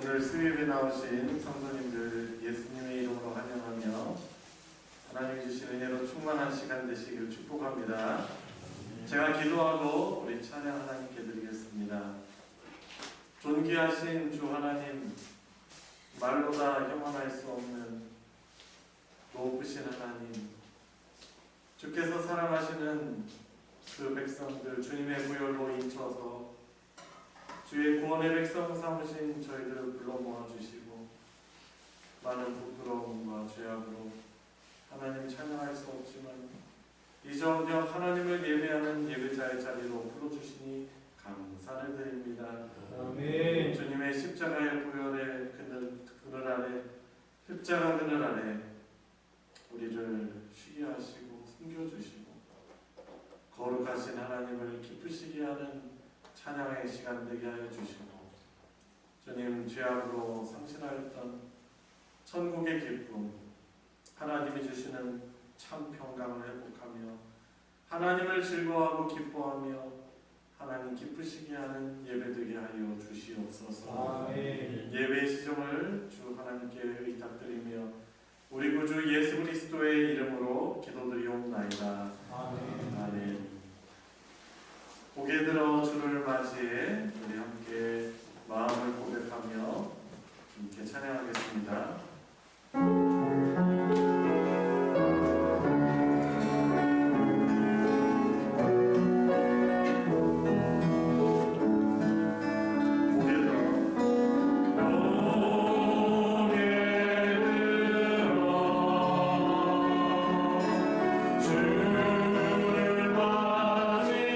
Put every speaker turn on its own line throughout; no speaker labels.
오늘 수요일에 나오신 성도님들 예수님의 이름으로 환영하며 하나님이 주신 은혜로 충만한 시간 되시길 축복합니다. 제가 기도하고 우리 찬양 하나님께 드리겠습니다. 존귀하신 주 하나님, 말로 다 형언할 수 없는 높으신 하나님, 주께서 사랑하시는 그 백성들 주님의 구열로 인쳐서 주의 구원의 백성 삼으신 저희들을 불러 모아주시고 많은 부끄러움과 죄악으로 하나님 찬양할 수 없지만 이정녕 하나님을 예배하는 예배자의 자리로 불러주시니 감사를 드립니다.
아멘.
주님의 십자가의 보혈의 그늘 아래, 십자가 그늘 아래 우리를 쉬게 하시고 숨겨주시고 거룩하신 하나님을 기쁘시게 하는 찬양의 시간 되게 하여 주시고 주님 죄악으로 상실하였던 천국의 기쁨, 하나님이 주시는 참 평강을 회복하며 하나님을 즐거워하고 기뻐하며 하나님 기쁘시게 하는 예배 되게 하여 주시옵소서.
아멘.
예배의 시종을 주 하나님께 의탁드리며 우리 구주 예수 그리스도의 이름으로 기도드리옵나이다.
아멘.
아멘. 고개 들어 주를 맞이해 우리 함께 마음을 고백하며 함께 찬양하겠습니다.
주를 맞이해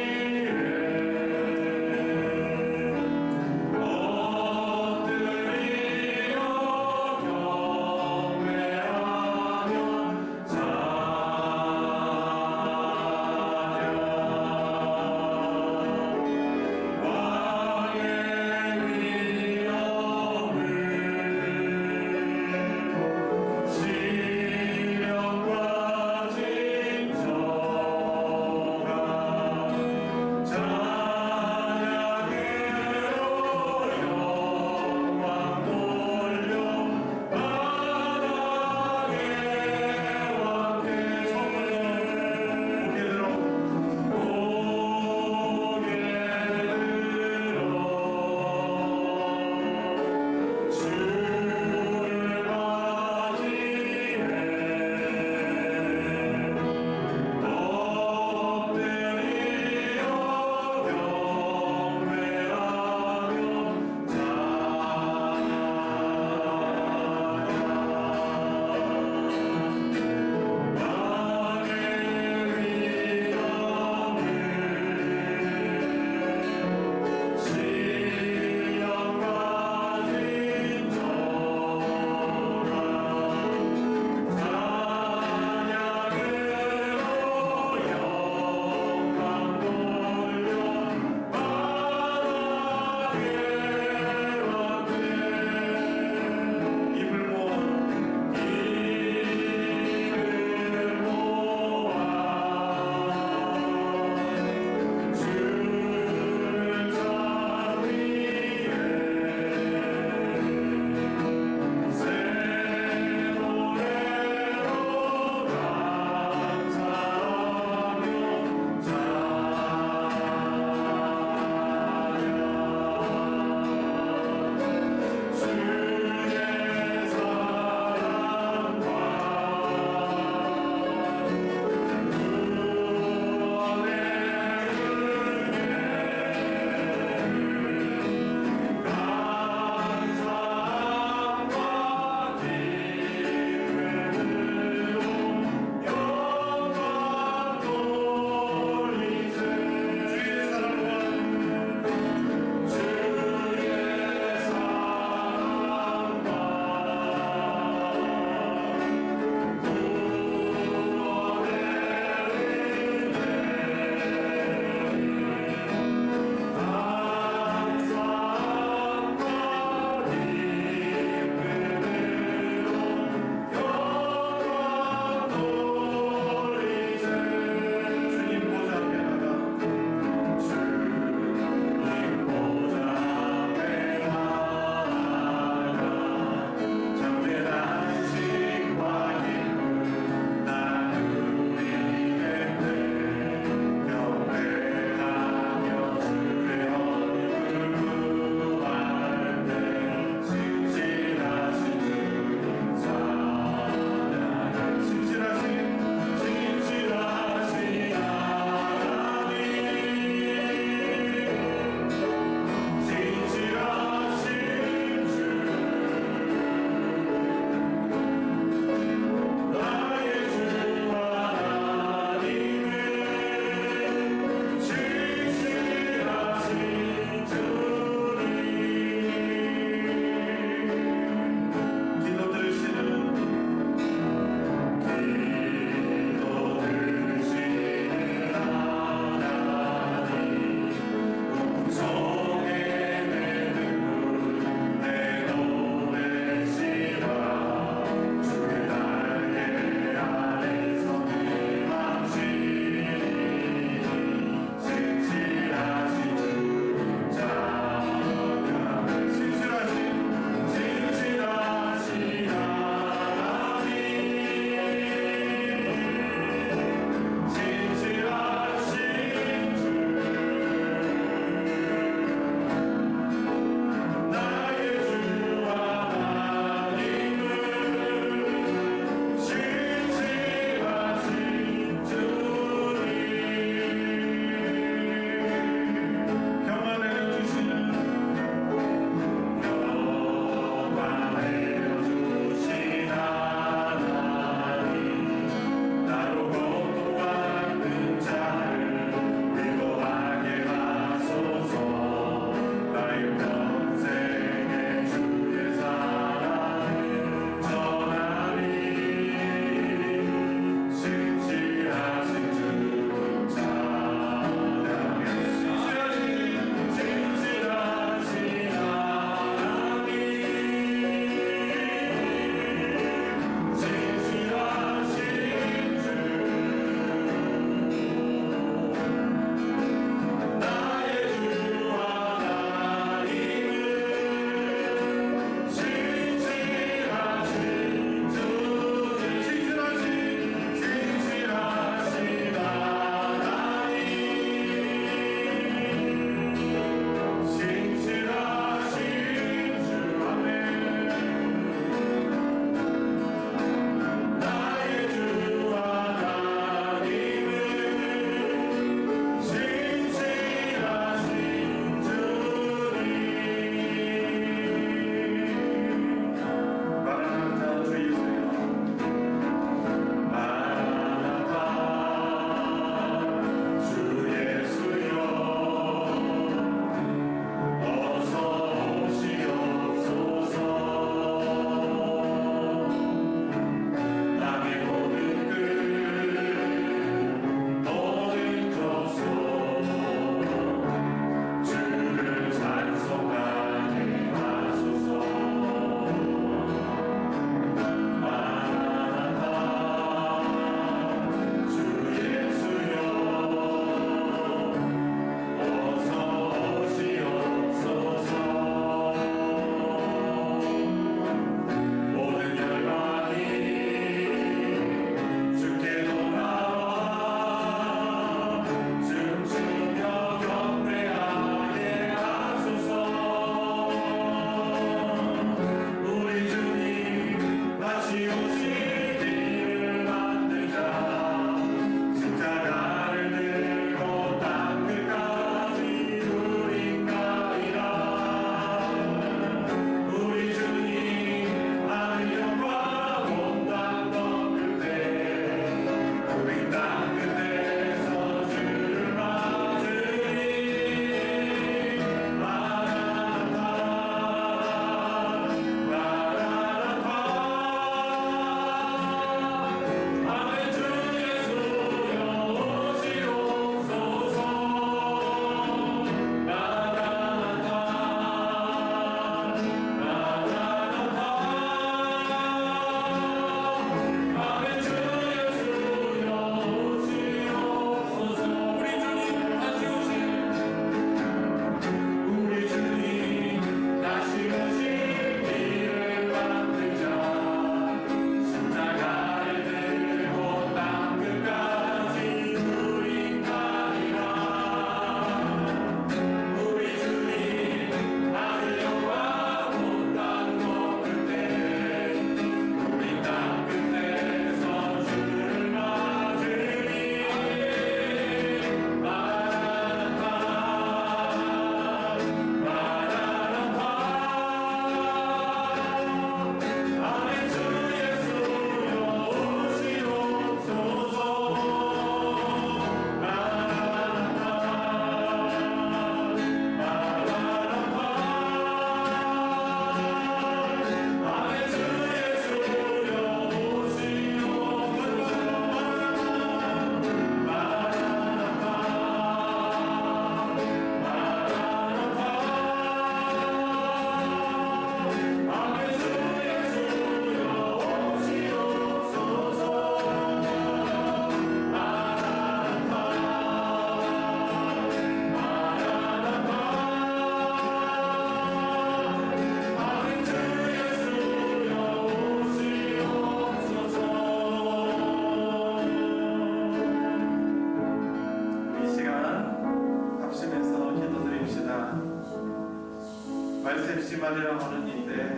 말세시말이라고 하는 이때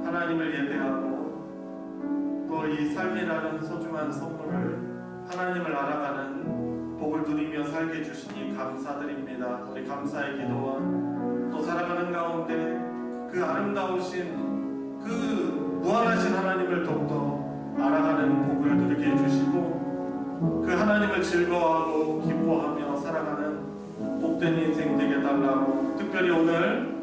하나님을 예배하고 또 이 삶이라는 소중한 선물을 하나님을 알아가는 복을 누리며 살게 해주시니 감사드립니다. 우리 감사의 기도와 또 살아가는 가운데 그 아름다우신 그 무한하신 하나님을 더욱더 알아가는 복을 누리게 해주시고 그 하나님을 즐거워하고 기뻐하며 살아가는 복된 인생 되게 달라고 특별히 오늘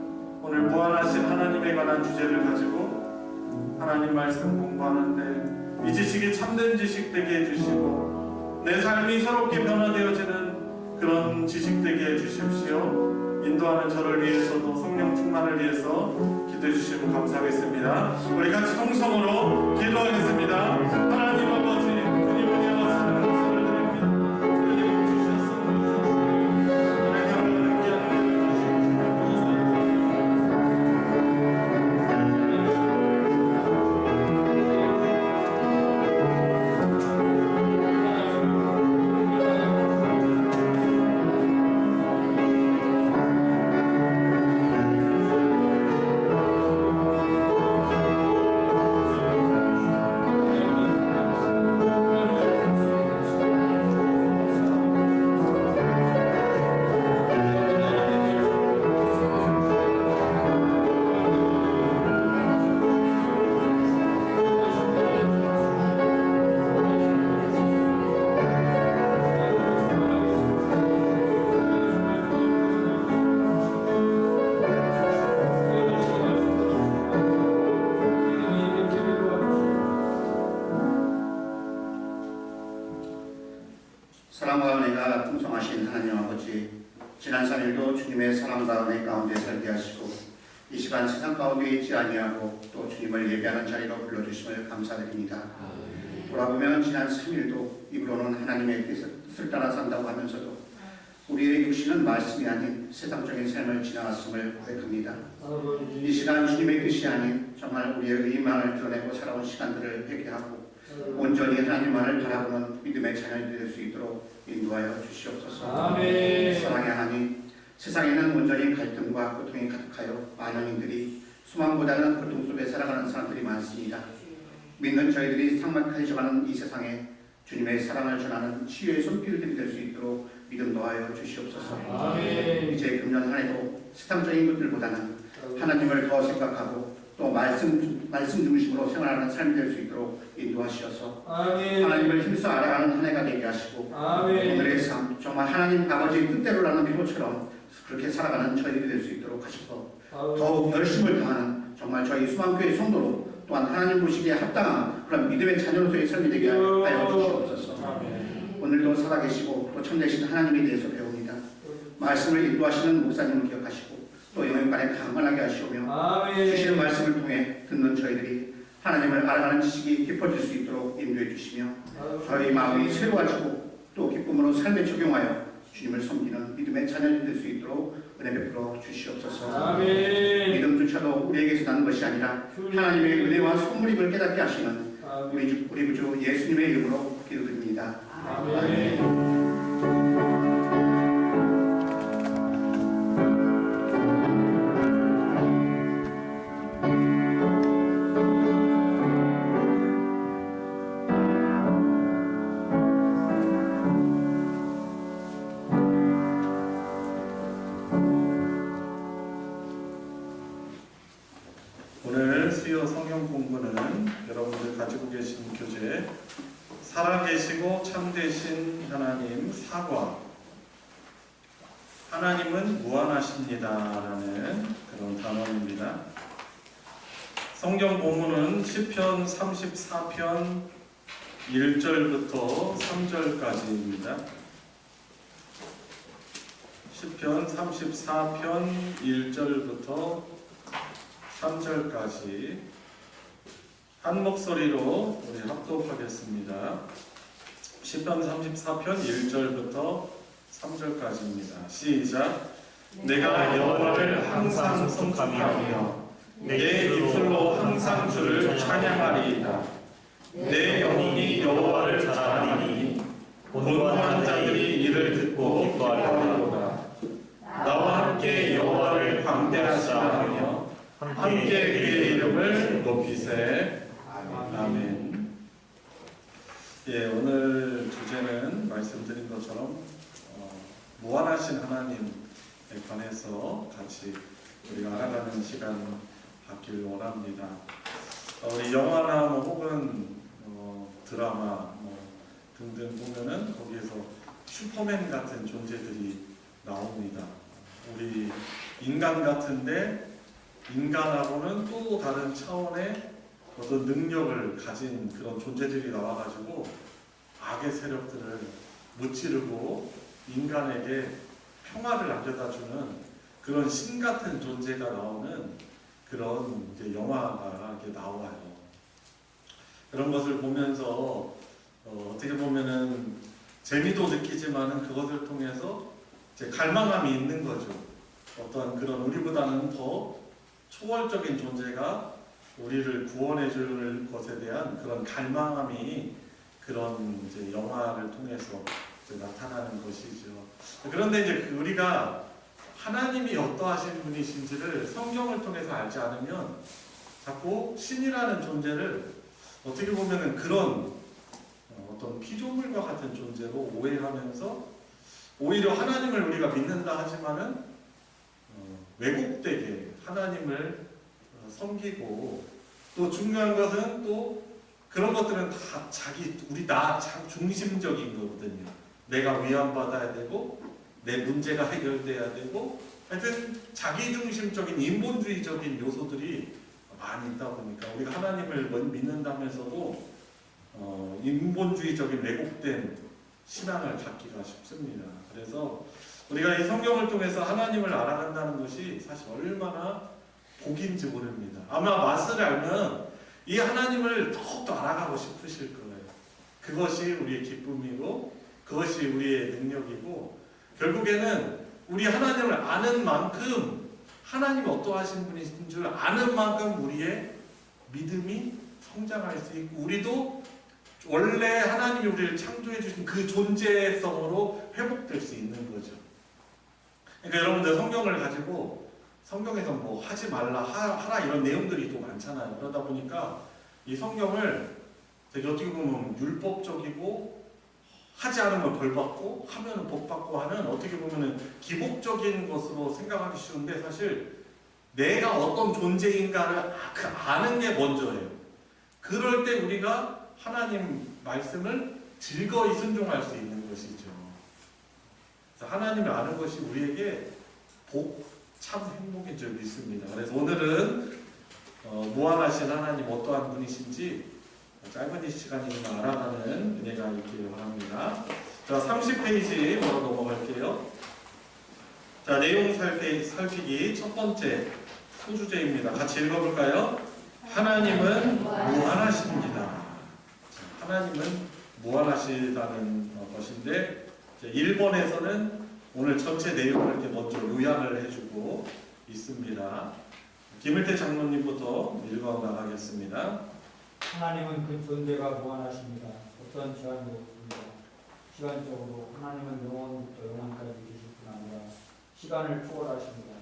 무한하신 하나님에 관한 주제를 가지고 하나님 말씀 공부하는데 이 지식이 참된 지식 되게 해주시고 내 삶이 새롭게 변화되어지는 그런 지식 되게 해주십시오. 인도하는 저를 위해서도 성령 충만을 위해서 기도해 주시면 감사하겠습니다. 우리 같이 통성으로 기도하겠습니다. 하나님 아버지 주님을 향해서 감사를 드립니다. 주님 주셨습니다. 하나님
사랑과 은혜가 풍성하신 하나님 아버지, 지난 3일도 주님의 사랑과 은혜 가운데 살게 하시고 이 시간 세상 가운데 있지 아니하고 또 주님을 예배하는 자리로 불러주심을 감사드립니다. 돌아보면 지난 3일도 입으로는 하나님의 뜻을 따라 산다고 하면서도 우리의 육신은 말씀이 아닌 세상적인 삶을 지나갔음을 고백합니다. 이 시간 주님의 뜻이 아닌 정말 우리의 의만을 드러내고 살아온 시간들을 회개하고 온전히 하나님만을 바라보는 믿음의 자녀들이 될 수 있도록 인도하여 주시옵소서.
아멘.
사랑의 하나님, 세상에는 온전히 갈등과 고통이 가득하여 많은 이들이 소망보다는 고통 속에 살아가는 사람들이 많습니다. 믿는 저희들이 삭막해져가는 이 세상에 주님의 사랑을 전하는 치유의 손길들이 될 수 있도록 믿음 더하여 주시옵소서.
아멘.
이제 금년 한 해도 세상적인 것들보다는 하나님을 더 생각하고 또 말씀 중심으로 생활하는 삶이 될 수 있도록 인도하시어서
아멘.
하나님을 힘써 알아가는 한 해가 되게 하시고
아멘.
오늘의 삶 정말 하나님 아버지의 뜻대로라는 표처럼 그렇게 살아가는 저희들이 될 수 있도록 하셔서 더욱 열심을 다하는 정말 저희 수만교회 성도로 또한 하나님 보시기에 합당한 그런 믿음의 자녀로서의 삶이 되게 하여 주시옵소서.
아멘.
오늘도 살아계시고 또 참되신 하나님에 대해서 배웁니다. 말씀을 인도하시는 목사님을 기억하시고 또 영역간에 강건하게 하시오며
아멘.
주시는 말씀을 통해 듣는 저희들이 하나님을 알아가는 지식이 깊어질 수 있도록 인도해 주시며 저희 마음이 새로워지고 또 기쁨으로 삶에 적용하여 주님을 섬기는 믿음의 자녀들이 될 수 있도록 은혜 베풀어 주시옵소서.
아멘.
믿음조차도 우리에게서 나는 것이 아니라 하나님의 은혜와 선물임을 깨닫게 하시는 우리 구주 예수님의 이름으로 기도드립니다.
아멘.
오늘 수요 성경 공부는 여러분들 가지고 계신 교재 살아계시고 참되신 하나님 사과 하나님은 무한하십니다 라는 그런 단원입니다. 성경 본문은 시편 34편 1절부터 3절까지입니다. 시편 34편 1절부터 3절까지 한 목소리로 우리 합독하겠습니다. 시편 34편 1절부터 3절까지입니다. 시작. 내가 여호와를 항상 송축하며 내 입술로 항상 주를 찬양하리이다. 내 영혼이 여호와를 잘하리니 곤고한 자들이 이를 듣고 기뻐하리로다. 나와 함께 여호와를 광대하시라 하며 함께 그의 이름을 높이세. 아멘. 예, 오늘 주제는 말씀드린 것처럼 무한하신 하나님에 관해서 같이 우리가 알아가는 시간 갖길 원합니다. 우리 영화나 혹은 드라마 등등 보면은 거기에서 슈퍼맨 같은 존재들이 나옵니다. 우리 인간 같은데 인간하고는 또 다른 차원의 어떤 능력을 가진 그런 존재들이 나와가지고 악의 세력들을 무찌르고 인간에게 평화를 안겨다주는 그런 신 같은 존재가 나오는 그런 이제 영화가 이렇게 나와요. 그런 것을 보면서 어떻게 보면은 재미도 느끼지만은 그것을 통해서 이제 갈망함이 있는 거죠. 어떤 그런 우리보다는 더 초월적인 존재가 우리를 구원해 줄 것에 대한 그런 갈망함이 그런 이제 영화를 통해서 이제 나타나는 것이죠. 그런데 이제 우리가 하나님이 어떠하신 분이신지를 성경을 통해서 알지 않으면 자꾸 신이라는 존재를 어떻게 보면은 그런 어떤 피조물과 같은 존재로 오해하면서 오히려 하나님을 우리가 믿는다 하지만은 왜곡되게 하나님을 섬기고 또 중요한 것은 또 그런 것들은 다 우리 나 중심적인 거거든요. 내가 위안받아야 되고 내 문제가 해결돼야 되고 하여튼 자기중심적인 인본주의적인 요소들이 많이 있다 보니까 우리가 하나님을 믿는다면서도 인본주의적인 왜곡된 신앙을 갖기가 쉽습니다. 그래서 우리가 이 성경을 통해서 하나님을 알아간다는 것이 사실 얼마나 복인지 모릅니다. 아마 맛을 알면 이 하나님을 더욱더 알아가고 싶으실 거예요. 그것이 우리의 기쁨이고 그것이 우리의 능력이고 결국에는 우리 하나님을 아는 만큼 하나님이 어떠하신 분이신 줄 아는 만큼 우리의 믿음이 성장할 수 있고 우리도 원래 하나님이 우리를 창조해 주신 그 존재성으로 회복될 수 있는 거죠. 그러니까 여러분들 성경을 가지고 성경에서 뭐 하지 말라 하라 이런 내용들이 또 많잖아요. 그러다 보니까 이 성경을 되게 어떻게 보면 율법적이고 하지 않으면 벌 받고 하면은 복 받고 하는 어떻게 보면은 기복적인 것으로 생각하기 쉬운데 사실 내가 어떤 존재인가를 아는 게 먼저예요. 그럴 때 우리가 하나님 말씀을 즐거이 순종할 수 있는 것이죠. 그래서 하나님을 아는 것이 우리에게 참 행복인 줄 믿습니다. 그래서 오늘은 무한하신 하나님 어떠한 분이신지 짧은 이 시간이지만 알아가는 은혜가 있기를 바랍니다. 자, 30페이지 바로 넘어갈게요. 자, 내용 살피기 첫 번째 소주제입니다. 같이 읽어볼까요? 하나님은 무한하십니다. 하나님은 무한하시다는 것인데 1번에서는 오늘 전체 내용을 이렇게 먼저 요약을 해주고 있습니다. 김일태 장로님부터 읽어 나가겠습니다.
하나님은 그 존재가 무한하십니다. 어떤 제한도 없습니다. 시간적으로 하나님은 영원부터 영원까지 계실 뿐 아니라 시간을 초월하십니다.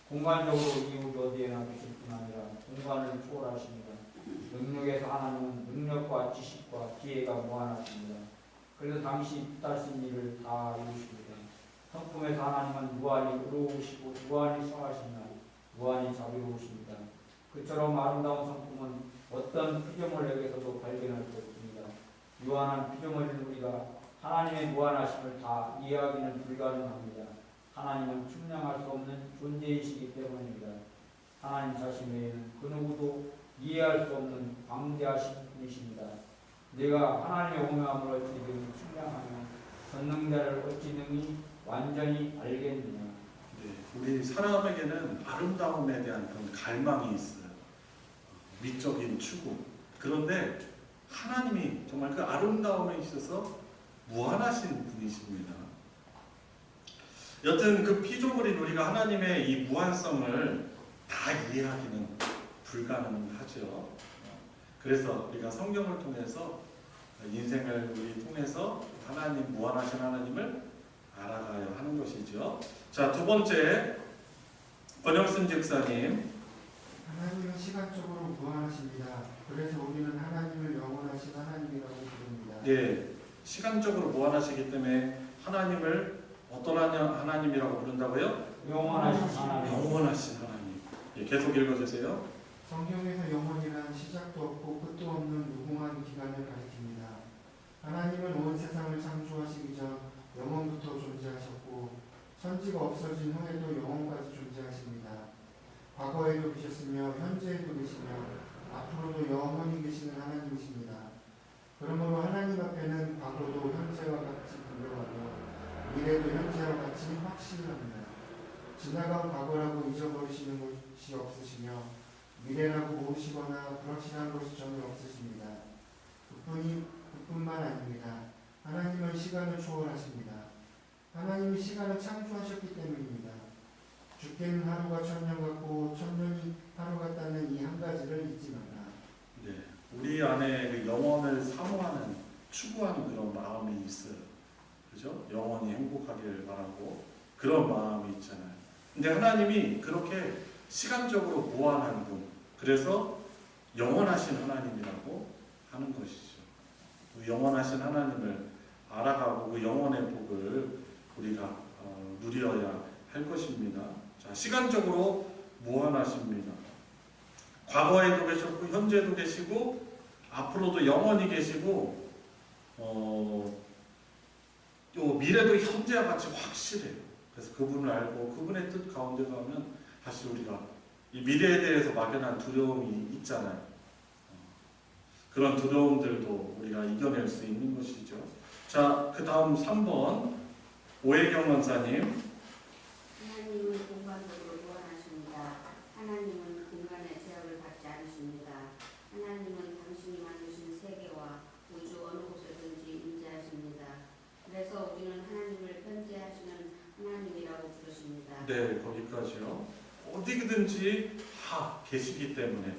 공간적으로 이웃 어디에나 계실 뿐 아니라 공간을 초월하십니다. 능력에서 하나님은 능력과 지식과 지혜가 무한하십니다. 그래서 당시 뜻하신 일을 다 이루십니다. 성품에서 하나님은 무한히 의로우시고 무한히 성하시며 무한히 자비로우십니다. 그처럼 아름다운 성품은 어떤 피조물에게서도 발견할 수 없습니다. 유한한 피조물인 우리가 하나님의 무한하심을 다 이해하기는 불가능합니다. 하나님은 측량할 수 없는 존재이시기 때문입니다. 하나님 자신 외에는 그 누구도 이해할 수 없는 광대하신 분이십니다. 내가 하나님의 오명함을 어찌 능히 측량하며 전능자를 어찌 능히 완전히 알겠느냐.
네, 우리 사람에게는 아름다움에 대한 그런 갈망이 있어요. 미적인 추구. 그런데 하나님이 정말 그 아름다움에 있어서 무한하신 분이십니다. 여튼 그 피조물인 우리가 하나님의 이 무한성을 다 이해하기는 불가능하죠. 그래서 우리가 성경을 통해서 인생을 우리 통해서 하나님 무한하신 하나님을 알아가야 하는 것이죠. 자, 두 번째 권영순 집사님
하나님은 시간적으로 무한하십니다. 그래서 우리는 하나님을 영원하신 하나님이라고 부릅니다.
예, 시간적으로 무한하시기 때문에 하나님을 어떤 하나님이라고 부른다고요?
영원하신 하나님.
영원하신 하나님. 예, 계속 읽어주세요.
성경에서 영원이란 시작도 없고 끝도 없는 무궁한 기간을 가리킵니다. 하나님은 온 세상을 창조하시기 전 영원부터 존재하셨고 천지가 없어진 후에도 영원까지 존재하십니다. 과거에도 계셨으며 현재에도 계시며 앞으로도 영원히 계시는 하나님이십니다. 그러므로 하나님 앞에는 과거도 현재와 같이 분명하고 미래도 현재와 같이 확실합니다. 지나간 과거라고 잊어버리시는 것이 없으시며 미래라고 모르시거나 불확실한 것이 전혀 없으십니다. 그뿐만 아닙니다. 하나님은 시간을 초월하십니다. 하나님이 시간을 창조하셨기 때문입니다. 죽게는 하루가 천년 같고 천년이 하루 같다는 이 한 가지를 잊지 말라.
네, 우리 안에 그 영원을 사모하는 추구하는 그런 마음이 있어요. 그죠? 영원히 행복하길 바라고 그런 마음이 있잖아요. 근데 하나님이 그렇게 시간적으로 무한한 분, 그래서 영원하신 하나님이라고 하는 것이죠. 그 영원하신 하나님을 알아가고 그 영원의 복을 우리가 누려야 할 것입니다. 자, 시간적으로 무한하십니다. 과거에도 계셨고 현재도 계시고 앞으로도 영원히 계시고 또 미래도 현재와 같이 확실해요. 그래서 그분을 알고 그분의 뜻 가운데 가면 사실 우리가 이 미래에 대해서 막연한 두려움이 있잖아요. 그런 두려움들도 우리가 이겨낼 수 있는 것이죠. 자, 그 다음 3번 오혜경 원사님.
하나님은 공간적으로 무한하십니다. 하나님은 공간의 제약을 받지 않으십니다. 하나님은 당신이 만드신 세계와 우주 어느 곳에든지 임재하십니다. 그래서 우리는 하나님을 편재하시는 하나님이라고 부르십니다.
네, 거기까지요. 어디든지 다 계시기 때문에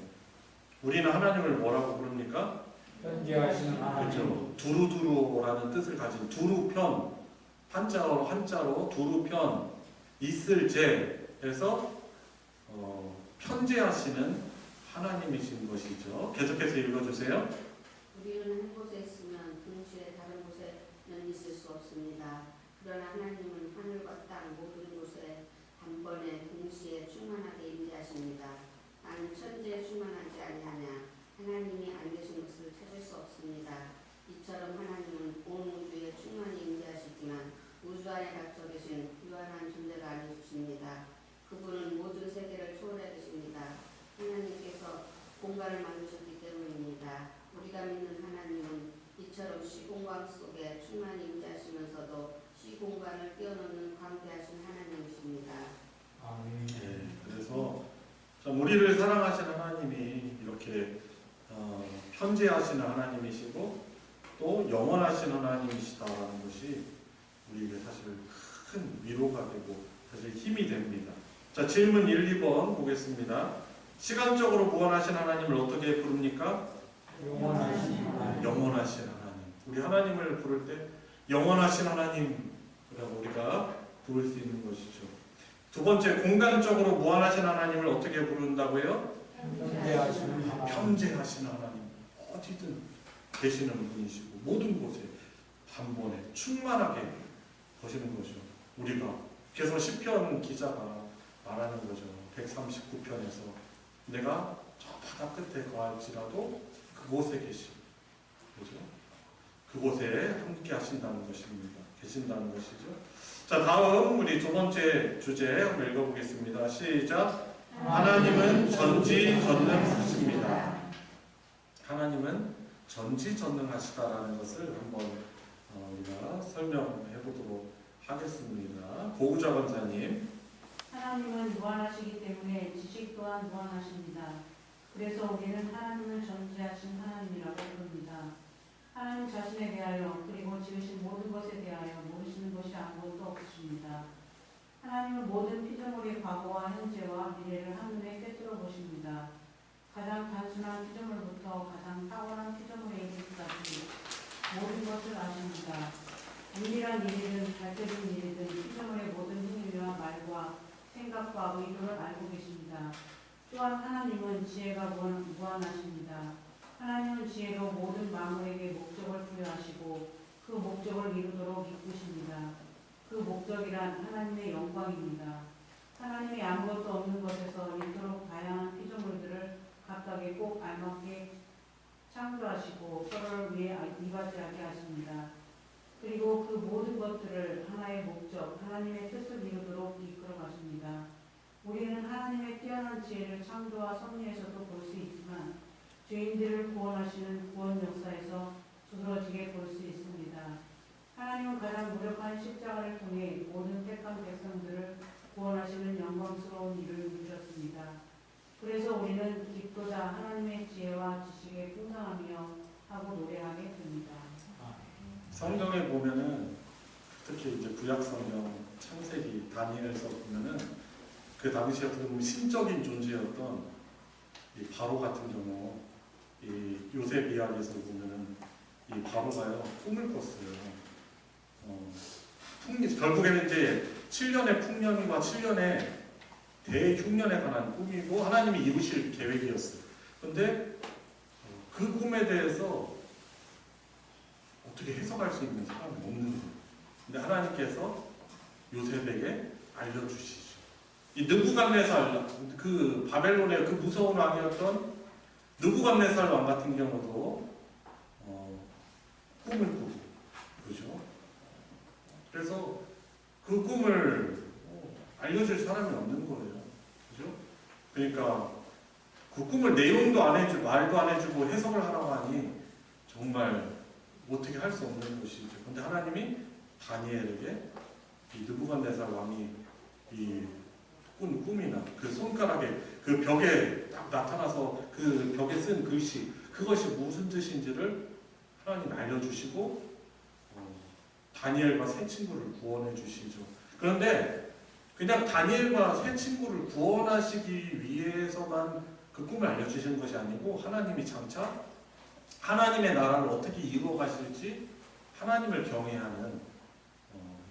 우리는 하나님을 뭐라고 부릅니까?
현재하시는 하나님.
그렇죠. 두루두루라는 뜻을 가진 두루편, 한자로 두루편, 있을제에서 편재하시는 하나님이신 것이죠. 계속해서 읽어주세요.
우리는 한 곳에 있으면 동시에 다른 곳에는 있을 수 없습니다. 그러나 하나님은 하늘과 땅 모든 곳에 단번에 동시에 충만하게 임재하십니다. 나는 천지에 충만하지 아니하냐. 하나님이 안 계신 것을 찾을 수 없습니다. 이처럼 하나님은 온 우주에 충만히 임재하시지만 우주 안에 갇혀 계신 유한한 존재가 아니십니다. 그분은 모든 세계를 초월해 계십니다. 하나님께서 공간을 만드셨기 때문입니다. 우리가 믿는 하나님은 이처럼 시공간 속에 충만히 임재하시면서도 시공간을 뛰어넘는 광대하신 하나님이십니다.
아멘.
네, 그래서 참 우리를 사랑하시는 하나님이 이렇게 편재하시는 하나님이시고 또 영원하신 하나님이시다라는 것이 우리에게 사실 큰 위로가 되고 사실 힘이 됩니다. 자, 질문 1, 2번 보겠습니다. 시간적으로 무한하신 하나님을 어떻게 부릅니까?
영원하신 하나님.
영원하신 하나님. 우리 하나님을 부를 때 영원하신 하나님이라고 우리가 부를 수 있는 것이죠. 두 번째, 공간적으로 무한하신 하나님을 어떻게 부른다고요?
현재하시는 하나님.
편재하신 하나님. 어디든 계시는 분이시고 모든 곳에 단번에 충만하게 거시는 거죠. 우리가 그래서 시편 기자가 말하는 거죠. 139편에서 내가 저 바다 끝에 거할지라도 그곳에 계시, 그죠? 그곳에 함께 하신다는 것입니다. 계신다는 것이죠. 자, 다음 우리 두 번째 주제 한번 읽어보겠습니다. 시작. 하나님은 전지전능하십니다. 하나님은 전지전능하시다라는 것을 한번 우리가 설명해 보도록 하겠습니다. 고우자 권사님.
하나님은 무한하시기 때문에 지식 또한 무한하십니다. 그래서 우리는 하나님을 전지하신 하나님이라고 부릅니다. 하나님 자신에 대하여 그리고 지으신 모든 것에 대하여 모르시는 것이 아무것도 없으십니다. 하나님은 모든 피조물의 과거와 현재와 미래를 한눈에 꿰뚫어 보십니다. 가장 단순한 피조물부터 가장 탁월한 피조물에 이르기까지 모든 것을 아십니다. 은밀한 일이든 밝혀진 일이든 피조물의 모든 행위와 말과 생각과 의도를 알고 계십니다. 또한 하나님은 지혜가 무한하십니다. 하나님은 지혜로 모든 만물에게 목적을 부여하시고 그 목적을 이루도록 이끄십니다. 그 목적이란 하나님의 영광입니다. 하나님이 아무것도 없는 것에서 이토록 다양한 피조물들을 각각에 꼭 알맞게 창조하시고 서로를 위해 이바지하게 하십니다. 그리고 그 모든 것들을 하나의 목적, 하나님의 뜻을 이루도록 이끌어 가십니다. 우리는 하나님의 뛰어난 지혜를 창조와 섭리에서도 볼 수 있지만 죄인들을 구원하시는 구원 역사에서 두드러지게 볼 수 있습니다. 하나님은 가장 무력한 십자가를 통해 모든 택한 백성들을 구원하시는 영광스러운 일을 이루셨습니다. 그래서 우리는 기쁘다 하나님의 지혜와 지식에 풍성하며 하고 노래하게 됩니다.
성경에 보면은 특히 이제 구약성경 창세기 다니엘서 보면은 그 당시 어떻게 보면 신적인 존재였던 이 바로 같은 경우 이 요셉 이야기에서 보면은 이 바로가요 꿈을 꿨어요. 결국에는 이제 7년의 풍년과 7년의 대흉년에 관한 꿈이고 하나님이 이루실 계획이었어요. 근데 그 꿈에 대해서 어떻게 해석할 수 있는 사람이 없는 거예요. 근데 하나님께서 요셉에게 알려주시죠. 이 느부갓네살, 그 바벨론의 그 무서운 왕이었던 느부갓네살 왕 같은 경우도 꿈을 꾸고 그죠? 그래서 그 꿈을 알려줄 사람이 없는 거예요. 그죠? 그러니까 그 꿈을 내용도 안 해주고 말도 안 해주고 해석을 하라고 하니 정말 어떻게 할 수 없는 것이죠. 근데 하나님이 다니엘에게 이 느부갓네살 왕이 이 꾼 꿈이나 그 손가락에 그 벽에 딱 나타나서 그 벽에 쓴 글씨 그것이 무슨 뜻인지를 하나님 알려주시고 다니엘과 세 친구를 구원해 주시죠. 그런데 그냥 다니엘과 세 친구를 구원하시기 위해서만 그 꿈을 알려주시는 것이 아니고 하나님이 장차 하나님의 나라를 어떻게 이루어 가실지 하나님을 경외하는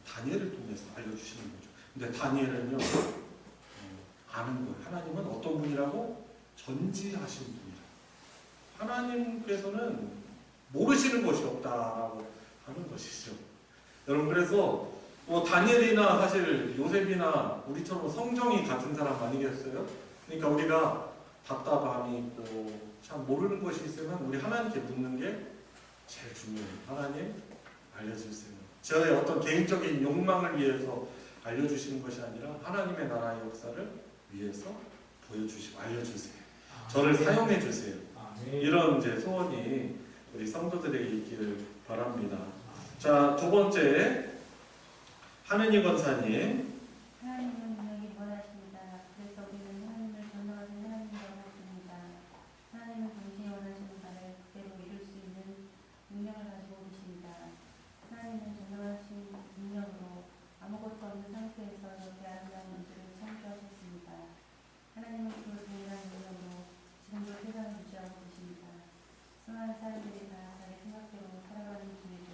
다니엘을 통해서 알려주시는 거죠. 근데 다니엘은요 아는 거예요. 하나님은 어떤 분이라고? 전지하신 분이라. 하나님께서는 모르시는 것이 없다라고 하는 것이죠. 여러분 그래서 뭐 다니엘이나 사실 요셉이나 우리처럼 성정이 같은 사람 아니겠어요? 그러니까 우리가 답답함이 있고 참 모르는 것이 있으면 우리 하나님께 묻는 게 제일 중요해요. 하나님 알려주세요. 저의 어떤 개인적인 욕망을 위해서 알려주시는 것이 아니라 하나님의 나라의 역사를 위해서 보여주시고 알려주세요. 저를 사용해 주세요. 이런 이제 소원이 우리 성도들에게 있기를 바랍니다. 자, 두 번째 하느니 권사님.
하나님은 능력이 원하십니다. 그래서 우리는 하나님을 전능하신 하나님이라고 하십니다. 하나님은 당신이 원하시는 바를 그대로 이룰 수 있는 능력을 가지고 계십니다. 하나님은 전능하신 능력으로 아무것도 없는 상태에서 이렇게 아름다운 우주를 창조하셨습니다. 하나님은 그 동일한 능력으로 지금도 세상을 유지하고 계십니다. 수많은 사람들이 다 자기 생각대로 살아가는 중에도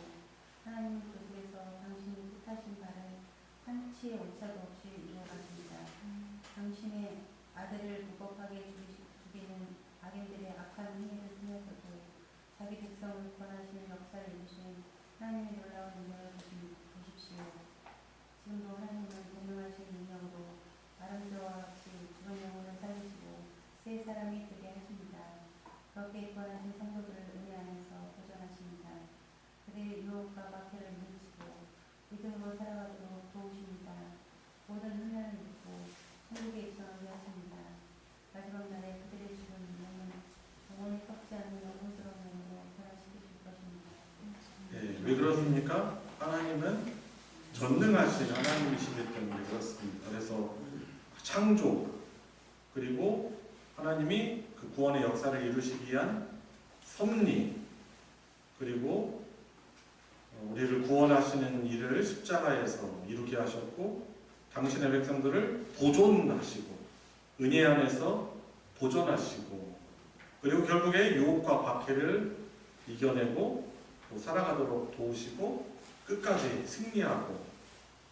하나님은 그 속에서 당신이 뜻하신 바를 한치의 오차도 없이 이루어가십니다. 당신의 아들을 불법하게 죽이는 악인들의 악한 행위를 통해서도 자기 백성을 구원하시는 역사를 이루신 하나님의 놀라운 능력을 보십시오. 지금도 하나님은 동명하신 능력으로 아름다와 같이 죽은 영혼을 살리시고 새 사람이 되게 하십니다. 그렇게 구원하신 성도들을 은혜 안에서 보존하십니다. 그들의 유혹과 박해를 물리치고 믿음으로 살아가도록 도우십니다. 모든 훈련을 믿고 천국에 입성하게 하십니다. 마지막 날에 그들의 죽은 영혼이 썩지 않는 영혼스러운 영으로 변화시키실 것입니다.
네, 왜 그렇습니까? 하나님은 전능하신 하나님이시기 때문에 그렇습니다. 그래서 창조 그리고 하나님이 그 구원의 역사를 이루시기 위한 섭리 그리고 우리를 구원하시는 일을 십자가에서 이루게 하셨고 당신의 백성들을 보존하시고 은혜 안에서 보존하시고 그리고 결국에 유혹과 박해를 이겨내고 또 살아가도록 도우시고 끝까지 승리하고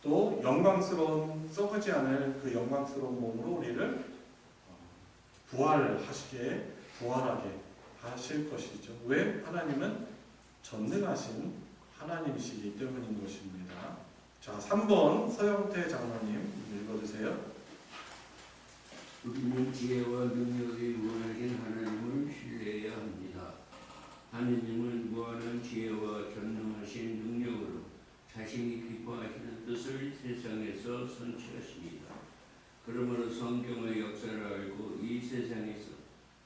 또 영광스러운 썩지 않을 그 영광스러운 몸으로 우리를 부활하게 하실 것이죠. 왜? 하나님은 전능하신 하나님이시기 때문인 것입니다. 자, 3번 서영태 장로님 읽어주세요.
우리는 지혜와 능력이 무한하신 하나님을 신뢰해야 합니다. 하느님은 무한한 지혜와 전능하신 능력으로 자신이 기뻐하시는 뜻을 세상에서 선취하십니다. 그러므로 성경의 역사를 알고 이 세상에서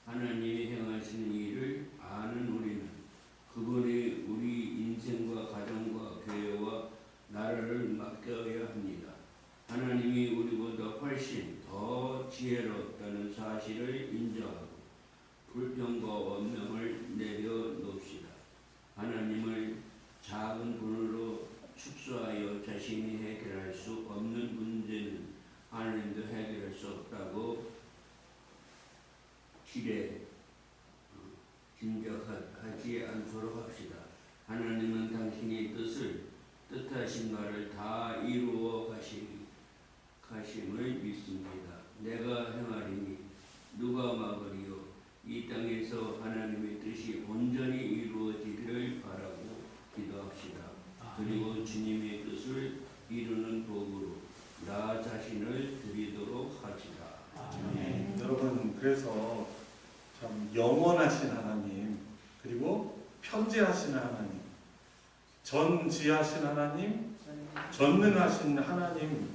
하나님이 행하시는 일을 아는 우리는 그분이 우리 인생과 가정과 교회와 나라를 맡겨야 합니다. 하나님이 우리보다 훨씬 더 지혜롭다는 사실을 인정하고 불평과 원명을 내려놓읍시다. 하나님을 작은 분으로 축소하여 자신이 해결할 수 없는 문제는 하나님도 해결할 수 없다고 짐작하지 않도록 합시다. 하나님은 당신의 뜻하신 바를 다 이루어 가심을 믿습니다. 내가 행하리니 누가 막으리요? 이 땅에서 하나님의 뜻이 온전히 이루어지기를 바라고 기도합시다. 그리고 주님의 뜻을 이루는 도구로 나 자신을 드리도록 하시다.
여러분, 그래서 참 영원하신 하나님, 그리고 편지하신 하나님, 전지하신 하나님, 전능하신 하나님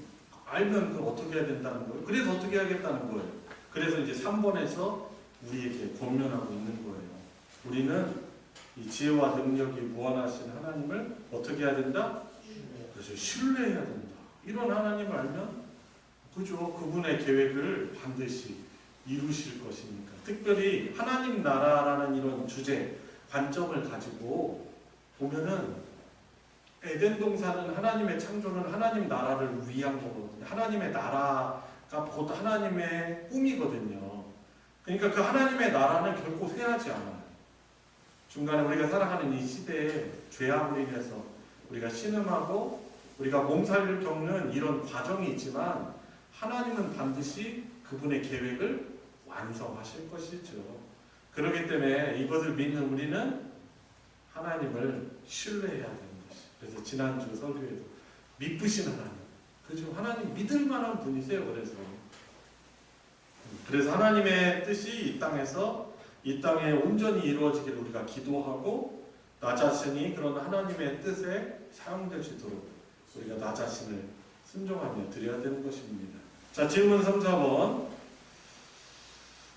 알면 그 어떻게 해야 된다는 거예요. 그래서 어떻게 해야겠다는 거예요. 그래서 이제 3번에서 우리에게 권면하고 있는 거예요. 우리는 이 지혜와 능력이 무한하신 하나님을 어떻게 해야 된다? 그래서 신뢰해야 된다. 이런 하나님을 알면 그죠? 그분의 계획을 반드시 이루실 것이니까. 특별히 하나님 나라라는 이런 주제, 관점을 가지고 보면은 에덴 동산은 하나님의 창조는 하나님 나라를 위한 거거든요. 하나님의 나라가 곧 하나님의 꿈이거든요. 그러니까 그 하나님의 나라는 결코 쇠하지 않아요. 중간에 우리가 살아가는 이 시대에 죄악으로 인해서 우리가 신음하고 우리가 몸살을 겪는 이런 과정이 있지만 하나님은 반드시 그분의 계획을 완성하실 것이죠. 그렇기 때문에 이것을 믿는 우리는 하나님을 신뢰해야 되는 것이. 그래서 지난주 설교에도 믿으신 하나님, 그죠? 하나님 믿을 만한 분이세요. 그래서 하나님의 뜻이 이 땅에 온전히 이루어지기를 우리가 기도하고 나 자신이 그런 하나님의 뜻에 사용될 수 있도록 우리가 나 자신을 순종하며 드려야 되는 것입니다. 자, 질문 3, 4번.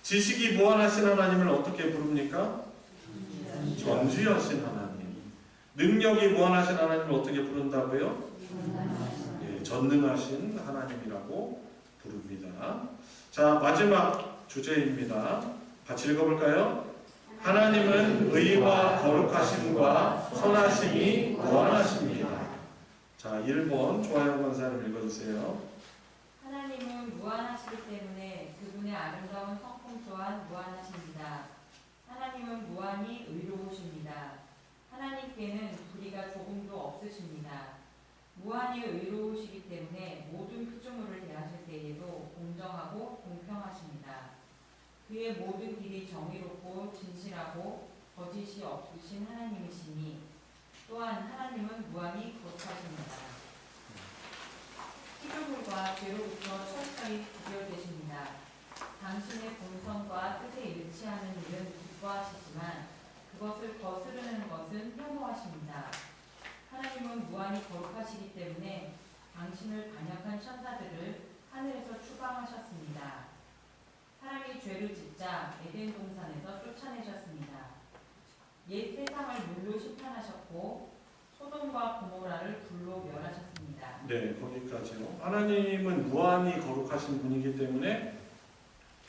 지식이 무한하신 하나님을 어떻게 부릅니까? 전지하신 하나님. 능력이 무한하신 하나님을 어떻게 부른다고요? 예, 전능하신 하나님이라고 부릅니다. 자, 마지막 주제입니다. 같이 읽어볼까요? 하나님은 의와 거룩하심과 선하심이 무한하십니다. 자, 1번 조하영 권사님 읽어주세요.
하나님은 무한하시기 때문에 그분의 아름다운 성품 또한 무한하십니다. 하나님은 무한히 의로우십니다. 하나님께는 불의가 조금도 없으십니다. 무한히 의로우시기 때문에 모든 피조물을 대하실 때에도 공정하고 공평하십니다. 그의 모든 길이 정의롭고 진실하고 거짓이 없으신 하나님이시니 또한 하나님은 무한히 거룩하십니다. 피조물과 죄로부터 철저히 구별되십니다. 당신의 본성과 뜻에 일치하는 일은 기뻐하시지만 그것을 거스르는 것은 혐오하십니다. 하나님은 무한히 거룩하시기 때문에 당신을 반역한 천사들을 하늘에서 추방하셨습니다. 사람이 죄를 짓자 에덴 동산에서 쫓아내셨습니다. 옛 세상을 물로 심판하셨고 소돔과 고모라를 불로 멸하셨습니다.
네, 거기까지요. 하나님은 무한히 거룩하신 분이기 때문에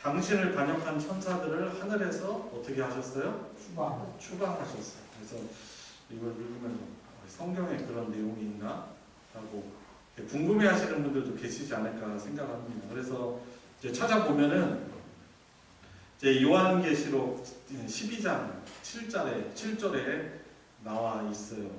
당신을 반역한 천사들을 하늘에서 어떻게 하셨어요? 추방하셨어요. 그래서 이걸 읽으면서 성경에 그런 내용이 있나? 라고 궁금해하시는 분들도 계시지 않을까 생각합니다. 그래서 이제 찾아보면은 이제 요한계시록 12장 7절에 나와 있어요.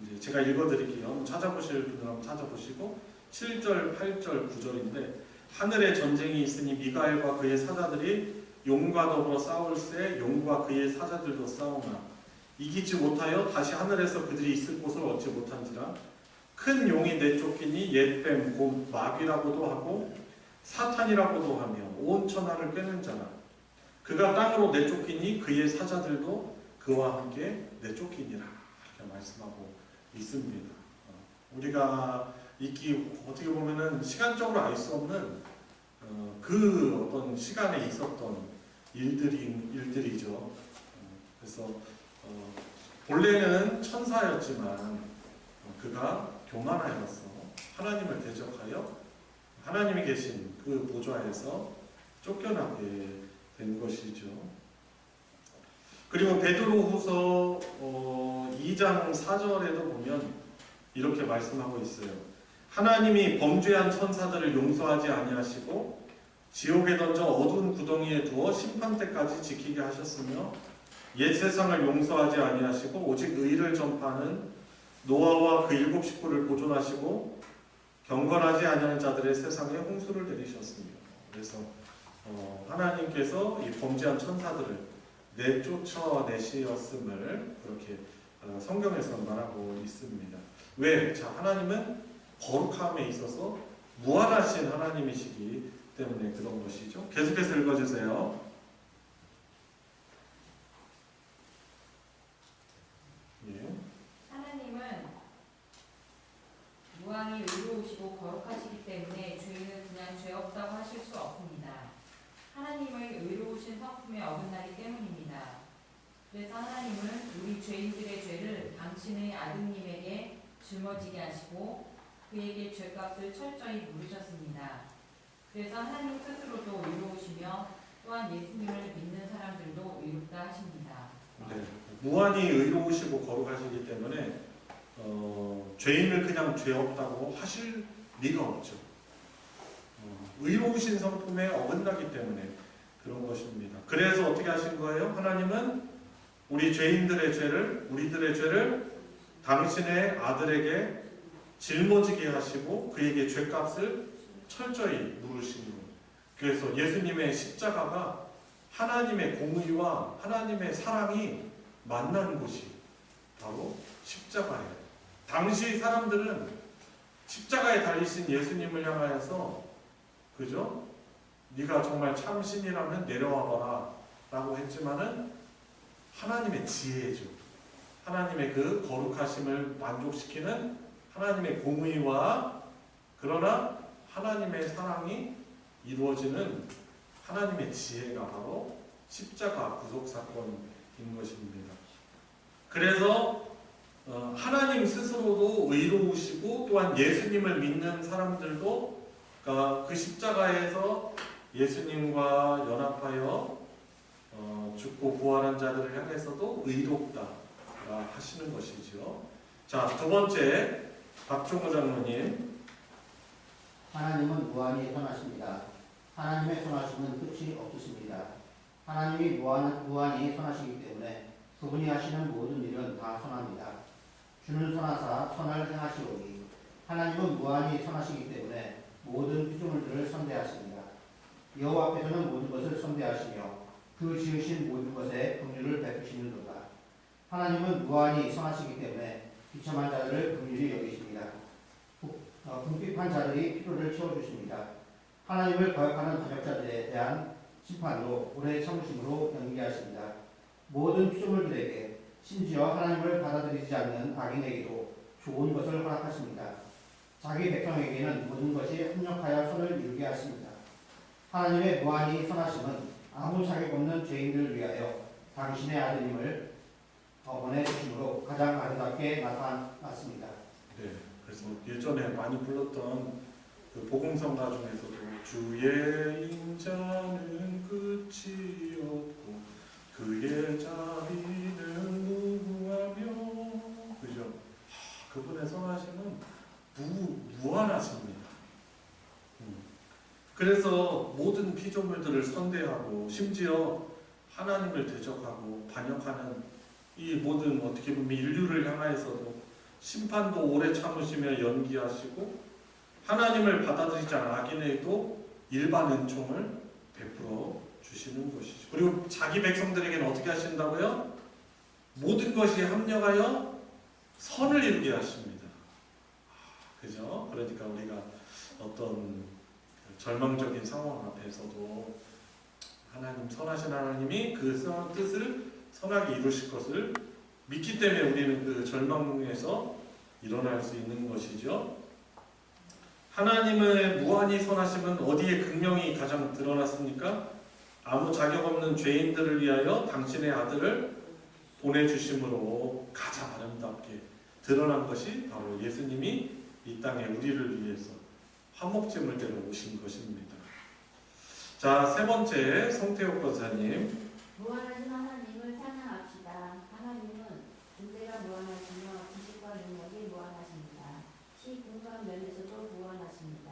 이제 제가 읽어드릴게요. 찾아보실 분들 한번 찾아보시고 7절, 8절, 9절인데 하늘에 전쟁이 있으니 미가엘과 그의 사자들이 용과 더불어 싸울새 용과 그의 사자들도 싸우나 이기지 못하여 다시 하늘에서 그들이 있을 곳을 얻지 못한지라. 큰 용이 내쫓기니 옛뱀 곧 마귀라고도 하고 사탄이라고도 하며 온 천하를 꿰는 자라. 그가 땅으로 내쫓기니 그의 사자들도 그와 함께 내쫓기니라. 이렇게 말씀하고 있습니다. 우리가 어떻게 보면은 시간적으로 알 수 없는 그 어떤 시간에 있었던 일들이죠. 그래서 본래는 천사였지만 그가 교만하여서 하나님을 대적하여 하나님이 계신 그 보좌에서 쫓겨나게 된 것이죠. 그리고 베드로후서 2장 4절에도 보면 이렇게 말씀하고 있어요. 하나님이 범죄한 천사들을 용서하지 아니하시고 지옥에 던져 어두운 구덩이에 두어 심판 때까지 지키게 하셨으며 옛 세상을 용서하지 아니하시고 오직 의를 전파하는 노아와 그 7 식구를 보존하시고 경건하지 아니하는 자들의 세상에 홍수를 내리셨으며. 그래서 하나님께서 이 범죄한 천사들을 내쫓아내시었음을 그렇게 성경에서 말하고 있습니다. 왜? 자, 하나님은 거룩함에 있어서 무한하신 하나님이시기 때문에 그런 것이죠. 계속해서 읽어주세요. 예.
하나님은 무한히 의로우시고 거룩하시기 때문에 죄인은 그냥 죄 없다고 하실 수 없습니다. 하나님의 의로우신 성품에 어긋나기 때문입니다. 그래서 하나님은 우리 죄인들의 죄를 당신의 아드님에게 짊어지게 하시고 그에게 죄값을 철저히 물으셨습니다. 그래서 하나님 스스로도 의로우시며 또한 예수님을 믿는 사람들도 의롭다 하십니다.
네. 무한히 의로우시고 거룩하시기 때문에 죄인을 그냥 죄 없다고 하실 리가 없죠. 의로우신 성품에 어긋나기 때문에 그런 것입니다. 그래서 어떻게 하신 거예요? 하나님은 우리들의 죄를 당신의 아들에게 짊어지게 하시고 그에게 죄값을 철저히 물으신 거예요. 그래서 예수님의 십자가가 하나님의 공의와 하나님의 사랑이 만난 곳이 바로 십자가예요. 당시 사람들은 십자가에 달리신 예수님을 향하여서 그죠? 네가 정말 참 신이라면 내려와봐라 라고 했지만은 하나님의 지혜죠. 하나님의 그 거룩하심을 만족시키는 하나님의 공의와 그러나 하나님의 사랑이 이루어지는 하나님의 지혜가 바로 십자가 구속사건인 것입니다. 그래서 하나님 스스로도 의로우시고 또한 예수님을 믿는 사람들도 그 십자가에서 예수님과 연합하여 죽고 부활한 자들을 향해서도 의롭다 하시는 것이죠. 자, 두 번째 박종호 장로님.
하나님은 무한히 선하십니다. 하나님의 선하심은 끝이 없으십니다. 하나님이 무한히 선하시기 때문에 그분이 하시는 모든 일은 다 선합니다. 주는 선하사 선을 행하시오니 하나님은 무한히 선하시기 때문에 모든 피조물들을 선대하십니다. 여호와 앞에서는 모든 것을 선대하시며 그 지으신 모든 것에 긍휼을 베푸시는도다. 하나님은 무한히 선하시기 때문에 비참한 자들을 긍휼히 여기십니다. 궁핍한 자들이 필요를 채워주십니다. 하나님을 거역하는 반역자들에 대한 심판도 오래 참으심으로 연기하십니다. 모든 피조물들에게 심지어 하나님을 받아들이지 않는 악인에게도 좋은 것을 허락하십니다. 자기 백성에게는 모든 것이 합력하여 선을 이루게 하십니다. 하나님의 무한히 선하심은 아무 자격 없는 죄인들을 위하여 당신의 아드님을 보내주심으로 가장 아름답게 나타났습니다.
네, 그래서 예전에 많이 불렀던 그 복음성가 중에서도 주의 인자는 끝이 없고 그의 자비는 무궁하며 그죠? 그분의 선하심은 무한하십니다. 그래서 모든 피조물들을 선대하고 심지어 하나님을 대적하고 반역하는 이 모든 어떻게 보면 인류를 향하여서도 심판도 오래 참으시며 연기하시고 하나님을 받아들이지 않은 악인에게도 일반 은총을 베풀어 주시는 것이죠. 그리고 자기 백성들에게는 어떻게 하신다고요? 모든 것이 합력하여 선을 이루게 하십니다. 그죠? 그러니까 우리가 어떤 절망적인 상황 앞에서도 하나님, 선하신 하나님이 그 뜻을 선하게 이루실 것을 믿기 때문에 우리는 그 절망에서 일어날 수 있는 것이죠. 하나님의 무한히 선하심은 어디에 극명히 가장 드러났습니까? 아무 자격 없는 죄인들을 위하여 당신의 아들을 보내주심으로 가장 아름답게 드러난 것이 바로 예수님이 이 땅에 우리를 위해서 화목제물대로 오신 것입니다. 자, 세 번째, 송태옥 권사님.
무한하신 하나님을 찬양합시다. 하나님은 존재가 무한하시며 지식과 능력이 무한하십니다. 시 공간 면에서도 무한하십니다.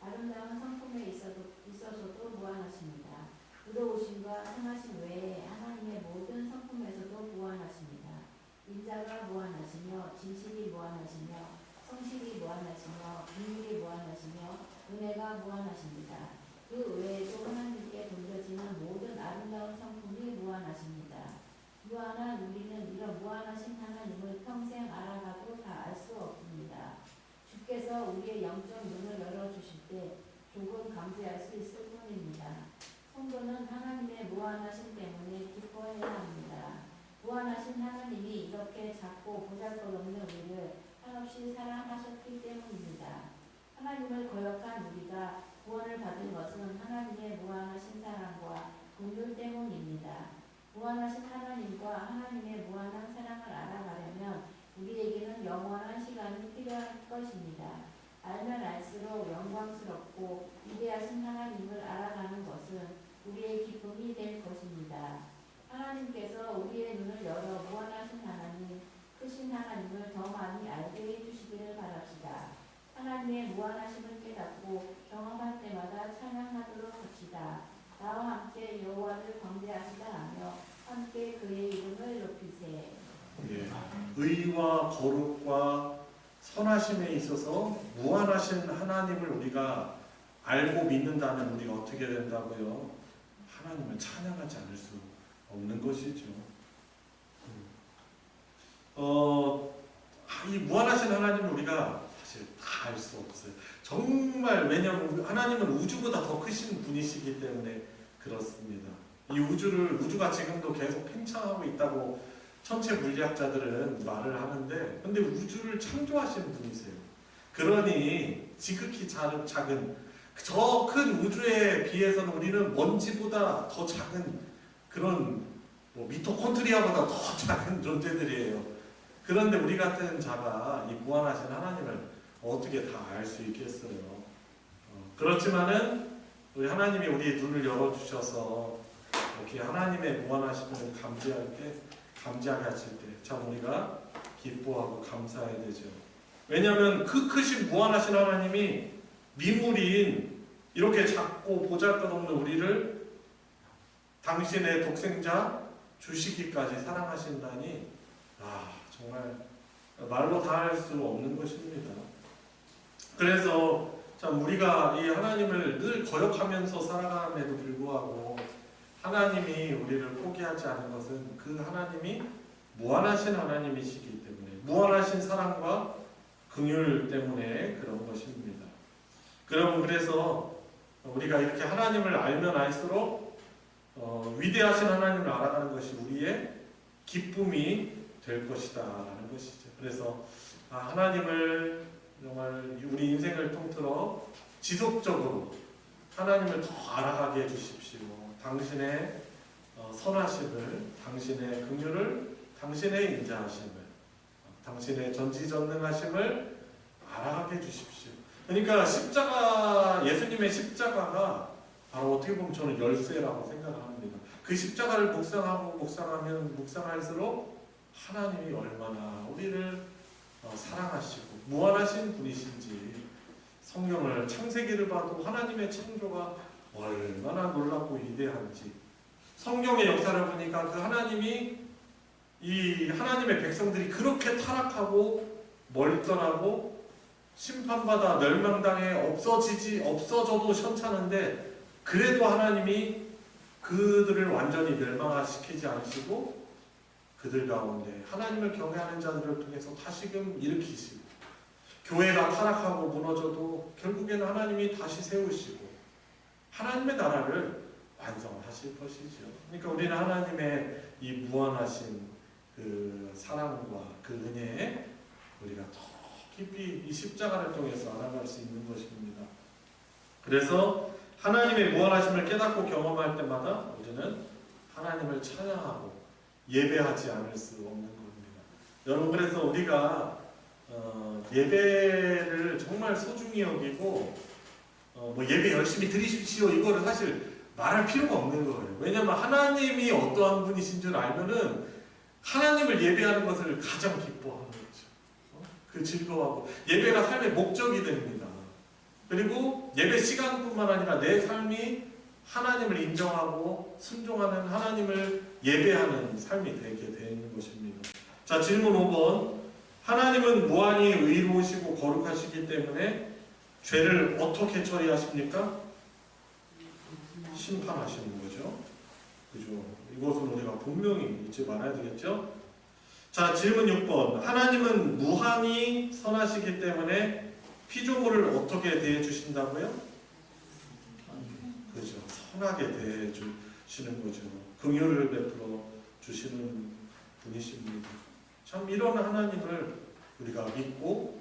아름다운 성품에 있어서도 무한하십니다. 의로우심과 선하심 외에 하나님의 모든 성품에서도 무한하십니다. 인자가 무한하시며 진실이 무한하시며 성실이 무한하시며 비밀이 무한하시며 은혜가 무한하십니다. 그 외에도 하나님께 돌려지는 모든 아름다운 성품이 무한하십니다. 무한한 우리는 이런 무한하신 하나님을 평생 알아가도 다 알 수 없습니다. 주께서 우리의 영적 눈을 열어주실 때 조금 감지할 수 있을 뿐입니다. 성도는 하나님의 무한하심 때문에 기뻐해야 합니다. 무한하신 하나님이 이렇게 작고 보잘것없는 우리를 한없이 사랑하셨기 때문입니다. 하나님을 거역한 우리가 구원을 받은 것은 하나님의 무한하신 사랑과 긍휼 때문입니다. 무한하신 하나님과 하나님의 무한한 사랑을 알아가려면 우리에게는 영원한 시간이 필요할 것입니다. 알면 알수록 영광스럽고 위대하신 하나님을 알아가는 것은 우리의 기쁨이 될 것입니다. 하나님께서 우리의 눈을 열어 무한하신 하나님, 크신 하나님을 더 많이 알게 해주시기를 바랍시다. 하나님의 무한하심을 깨닫고 경험할 때마다 찬양하도록 합시다. 나와 함께 여호와를 광대하시다 하며 함께 그의 이름을 높이세.
예, 의와 거룩과 선하심에 있어서 무한하신 하나님을 우리가 알고 믿는다면 우리가 어떻게 된다고요? 하나님을 찬양하지 않을 수 없는 것이죠. 이 무한하신 하나님을 우리가 사실 다 알 수 없어요. 정말, 왜냐하면 하나님은 우주보다 더 크신 분이시기 때문에 그렇습니다. 이 우주가 지금도 계속 팽창하고 있다고 천체 물리학자들은 말을 하는데, 근데 우주를 창조하신 분이세요. 그러니 지극히 작은 저 큰 우주에 비해서는 우리는 먼지보다 더 작은 그런 미토콘드리아보다 더 작은 존재들이에요. 그런데 우리 같은 자가 이 무한하신 하나님을 어떻게 다 알 수 있겠어요? 그렇지만은 우리 하나님이 우리의 눈을 열어주셔서 이렇게 하나님의 무한하심을 감지하게 하실 때 참 우리가 기뻐하고 감사해야 되죠. 왜냐하면 그 크신 무한하신 하나님이 미물인 이렇게 작고 보잘것없는 우리를 당신의 독생자 주시기까지 사랑하신다니 정말 말로 다 할 수 없는 것입니다. 그래서 참 우리가 이 하나님을 늘 거역하면서 살아감에도 불구하고 하나님이 우리를 포기하지 않은 것은 그 하나님이 무한하신 하나님이시기 때문에, 무한하신 사랑과 긍휼 때문에 그런 것입니다. 그래서 우리가 이렇게 하나님을 알면 알수록 위대하신 하나님을 알아가는 것이 우리의 기쁨이 될 것이다 라는 것이죠. 그래서 하나님을 정말 우리 인생을 통틀어 지속적으로 하나님을 더 알아가게 해주십시오. 당신의 선하심을, 당신의 긍휼을, 당신의 인자하심을, 당신의 전지전능하심을 알아가게 해주십시오. 그러니까 예수님의 십자가가 바로 어떻게 보면 저는 열쇠라고 생각을 합니다. 그 십자가를 묵상할수록 하나님이 얼마나 우리를 사랑하시고 무한하신 분이신지, 성경을 창세기를 봐도 하나님의 창조가 얼마나 놀랍고 위대한지, 성경의 역사를 보니까 그 하나님의 백성들이 그렇게 타락하고 멀쩡하고 심판받아 멸망당해 없어져도 현찮은데, 그래도 하나님이 그들을 완전히 멸망시키지 않으시고 그들 가운데 하나님을 경외하는 자들을 통해서 다시금 일으키시고 교회가 타락하고 무너져도 결국에는 하나님이 다시 세우시고 하나님의 나라를 완성하실 것이죠. 그러니까 우리는 하나님의 이 무한하신 그 사랑과 그 은혜에 우리가 더 깊이 이 십자가를 통해서 알아갈 수 있는 것입니다. 그래서 하나님의 무한하심을 깨닫고 경험할 때마다 우리는 하나님을 찬양하고 예배하지 않을 수 없는 겁니다. 여러분, 그래서 우리가 예배를 정말 소중히 여기고 뭐 예배 열심히 드리십시오 이거를 사실 말할 필요가 없는 거예요. 왜냐하면 하나님이 어떠한 분이신 줄 알면은 하나님을 예배하는 것을 가장 기뻐하는 거죠. 그 즐거워하고 예배가 삶의 목적이 됩니다. 그리고 예배 시간뿐만 아니라 내 삶이 하나님을 인정하고 순종하는 하나님을 예배하는 삶이 되게 되는 것입니다. 자, 질문 5번. 하나님은 무한히 의로우시고 거룩하시기 때문에 죄를 어떻게 처리하십니까? 심판하시는 거죠. 그죠? 이것은 우리가 분명히 잊지 말아야 되겠죠? 자, 질문 6번. 하나님은 무한히 선하시기 때문에 피조물을 어떻게 대해 주신다고요? 그죠? 선하게 대해 주시는 거죠. 긍휼을 베풀어 주시는 분이십니다. 참 이런 하나님을 우리가 믿고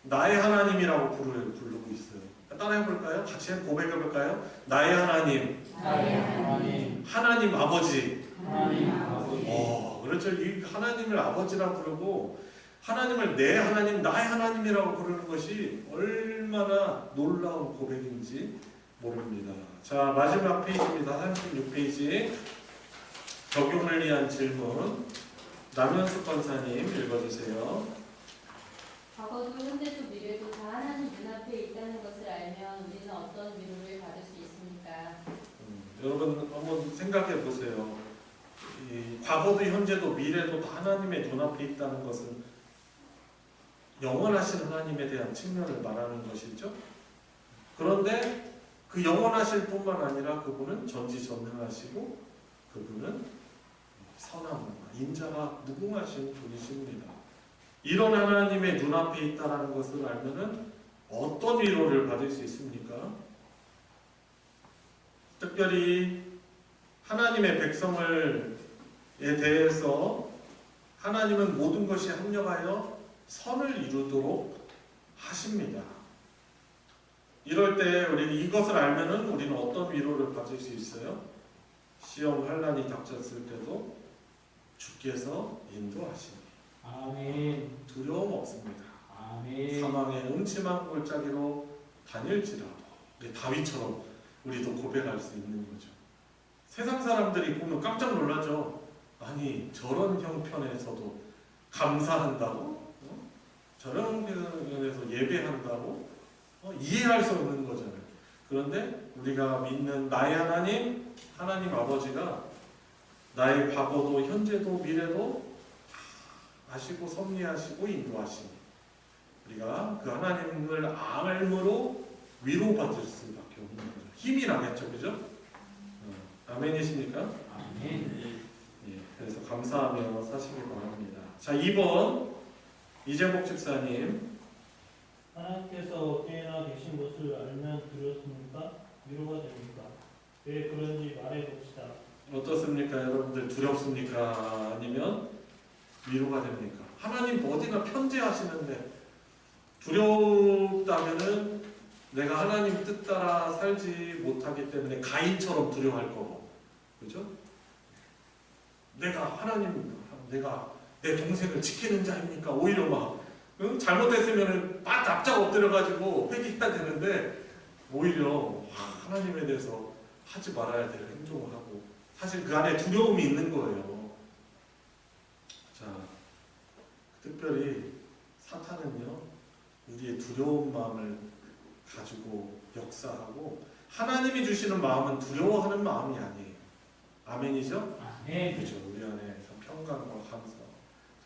나의 하나님이라고 부르고 있어요. 따라해 볼까요? 같이 고백해 볼까요? 나의 하나님, 하나님 아버지. 그렇죠. 이 하나님을 아버지라 부르고 하나님을 내 하나님, 나의 하나님이라고 부르는 것이 얼마나 놀라운 고백인지 모릅니다. 자, 마지막 페이지입니다. 36페이지. 적용을 위한 질문. 남현숙 권사님 읽어주세요.
과거도 현재도 미래도 다 하나님 눈앞에 있다는 것을 알면 우리는 어떤 위로를 받을 수 있습니까?
여러분 한번 생각해 보세요. 이 과거도 현재도 미래도 다 하나님의 눈앞에 있다는 것은 영원하신 하나님에 대한 측면을 말하는 것이죠. 그런데 그 영원하실 뿐만 아니라 그분은 전지전능하시고 그분은 선함, 인자가 무궁하신 분이십니다. 이런 하나님의 눈앞에 있다는 것을 알면은 어떤 위로를 받을 수 있습니까? 특별히 하나님의 백성을에 대해서 하나님은 모든 것이 합력하여 선을 이루도록 하십니다. 이럴 때 우리 이것을 알면은 우리는 어떤 위로를 받을 수 있어요? 시험 환난이 닥쳤을 때도 주께서 인도하시니
아멘.
두려움 없습니다.
아멘.
사망의 음침한 골짜기로 다닐지라도 다윗처럼 우리도 고백할 수 있는 거죠. 세상 사람들이 보면 깜짝 놀라죠. 아니 저런 형편에서도 감사한다고? 저런 형편에서 예배한다고? 이해할 수 없는 거잖아요. 그런데 우리가 믿는 나의 하나님, 하나님 아버지가 나의 과거도 현재도 미래도 아시고 섭리하시고 인도하시니 우리가 그 하나님을 알므로 위로받을 수밖에 없는 거죠. 힘이 나겠죠, 그죠? 아멘이십니까?
아멘.
예, 그래서 감사하며 사시기 바랍니다. 자, 2번 이재복 집사님.
하나님께서 어디에나 계신 것을 알면 두렵습니까? 위로가 됩니까? 왜 그런지 말해봅시다.
어떻습니까? 여러분들 두렵습니까? 아니면 위로가 됩니까? 하나님 어디나 편재하시는데 두렵다면은 내가 하나님 뜻 따라 살지 못하기 때문에 가인처럼 두려워할 거고, 그죠? 내가 내 동생을 지키는 자입니까? 오히려 막 잘못했으면은 막 납작 엎드려가지고 회개해야 되는데 오히려 하나님에 대해서 하지 말아야 될 행동을 하고 사실 그 안에 두려움이 있는 거예요. 자, 특별히 사탄은요 우리의 두려운 마음을 가지고 역사하고 하나님이 주시는 마음은 두려워하는 마음이 아니에요. 아멘이죠?
아멘.
그죠. 우리 안에 평강과 감사,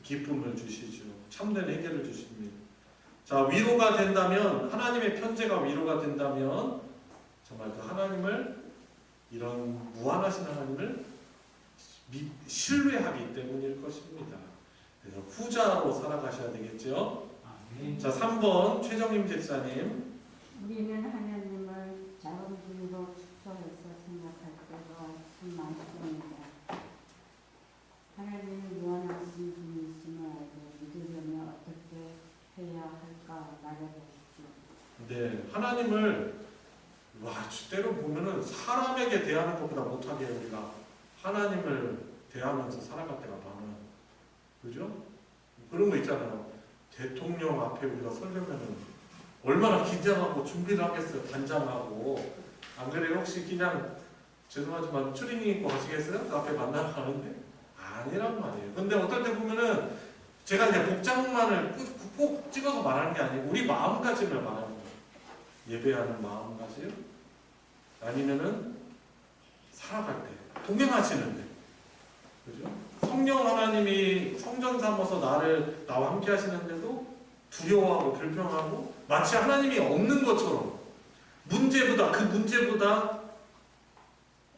기쁨을 주시죠. 참된 해결을 주십니다. 자, 위로가 된다면 하나님의 편재가 위로가 된다면 정말 그 하나님을 이런 무한하신 하나님을 신뢰하기 때문일 것입니다. 그래서 후자로 살아가셔야 되겠죠. 자, 3번 최정임 집사님.
우리는 하나님을 작은 분으로 축소해서 생각할 때가 참 많습니다. 하나님은 무한하신 분이심을 알고 믿으려면 어떻게 해야 할까 말해보십시오.
네, 하나님을 때로 보면은 사람에게 대하는 것보다 못하게 우리가 하나님을 대하면서 살아갈 때가 많아요. 그죠? 그런 거 있잖아요. 대통령 앞에 우리가 서려면은 얼마나 긴장하고 준비를 하겠어요. 단장하고. 안 그래요? 혹시 그냥 죄송하지만 추리닝 입고 가시겠어요? 그 앞에 만나러 가는데? 아니란 말이에요. 근데 어떨 때 보면은 제가 이제 복장만을 꼭 찍어서 말하는 게 아니고 우리 마음가짐을 말하는 거예요. 예배하는 마음가짐? 아니면은 살아갈 때, 동행하시는데, 그죠? 성령 하나님이 성전 삼아서 나와 함께 하시는데도 두려워하고 불평하고 마치 하나님이 없는 것처럼 문제보다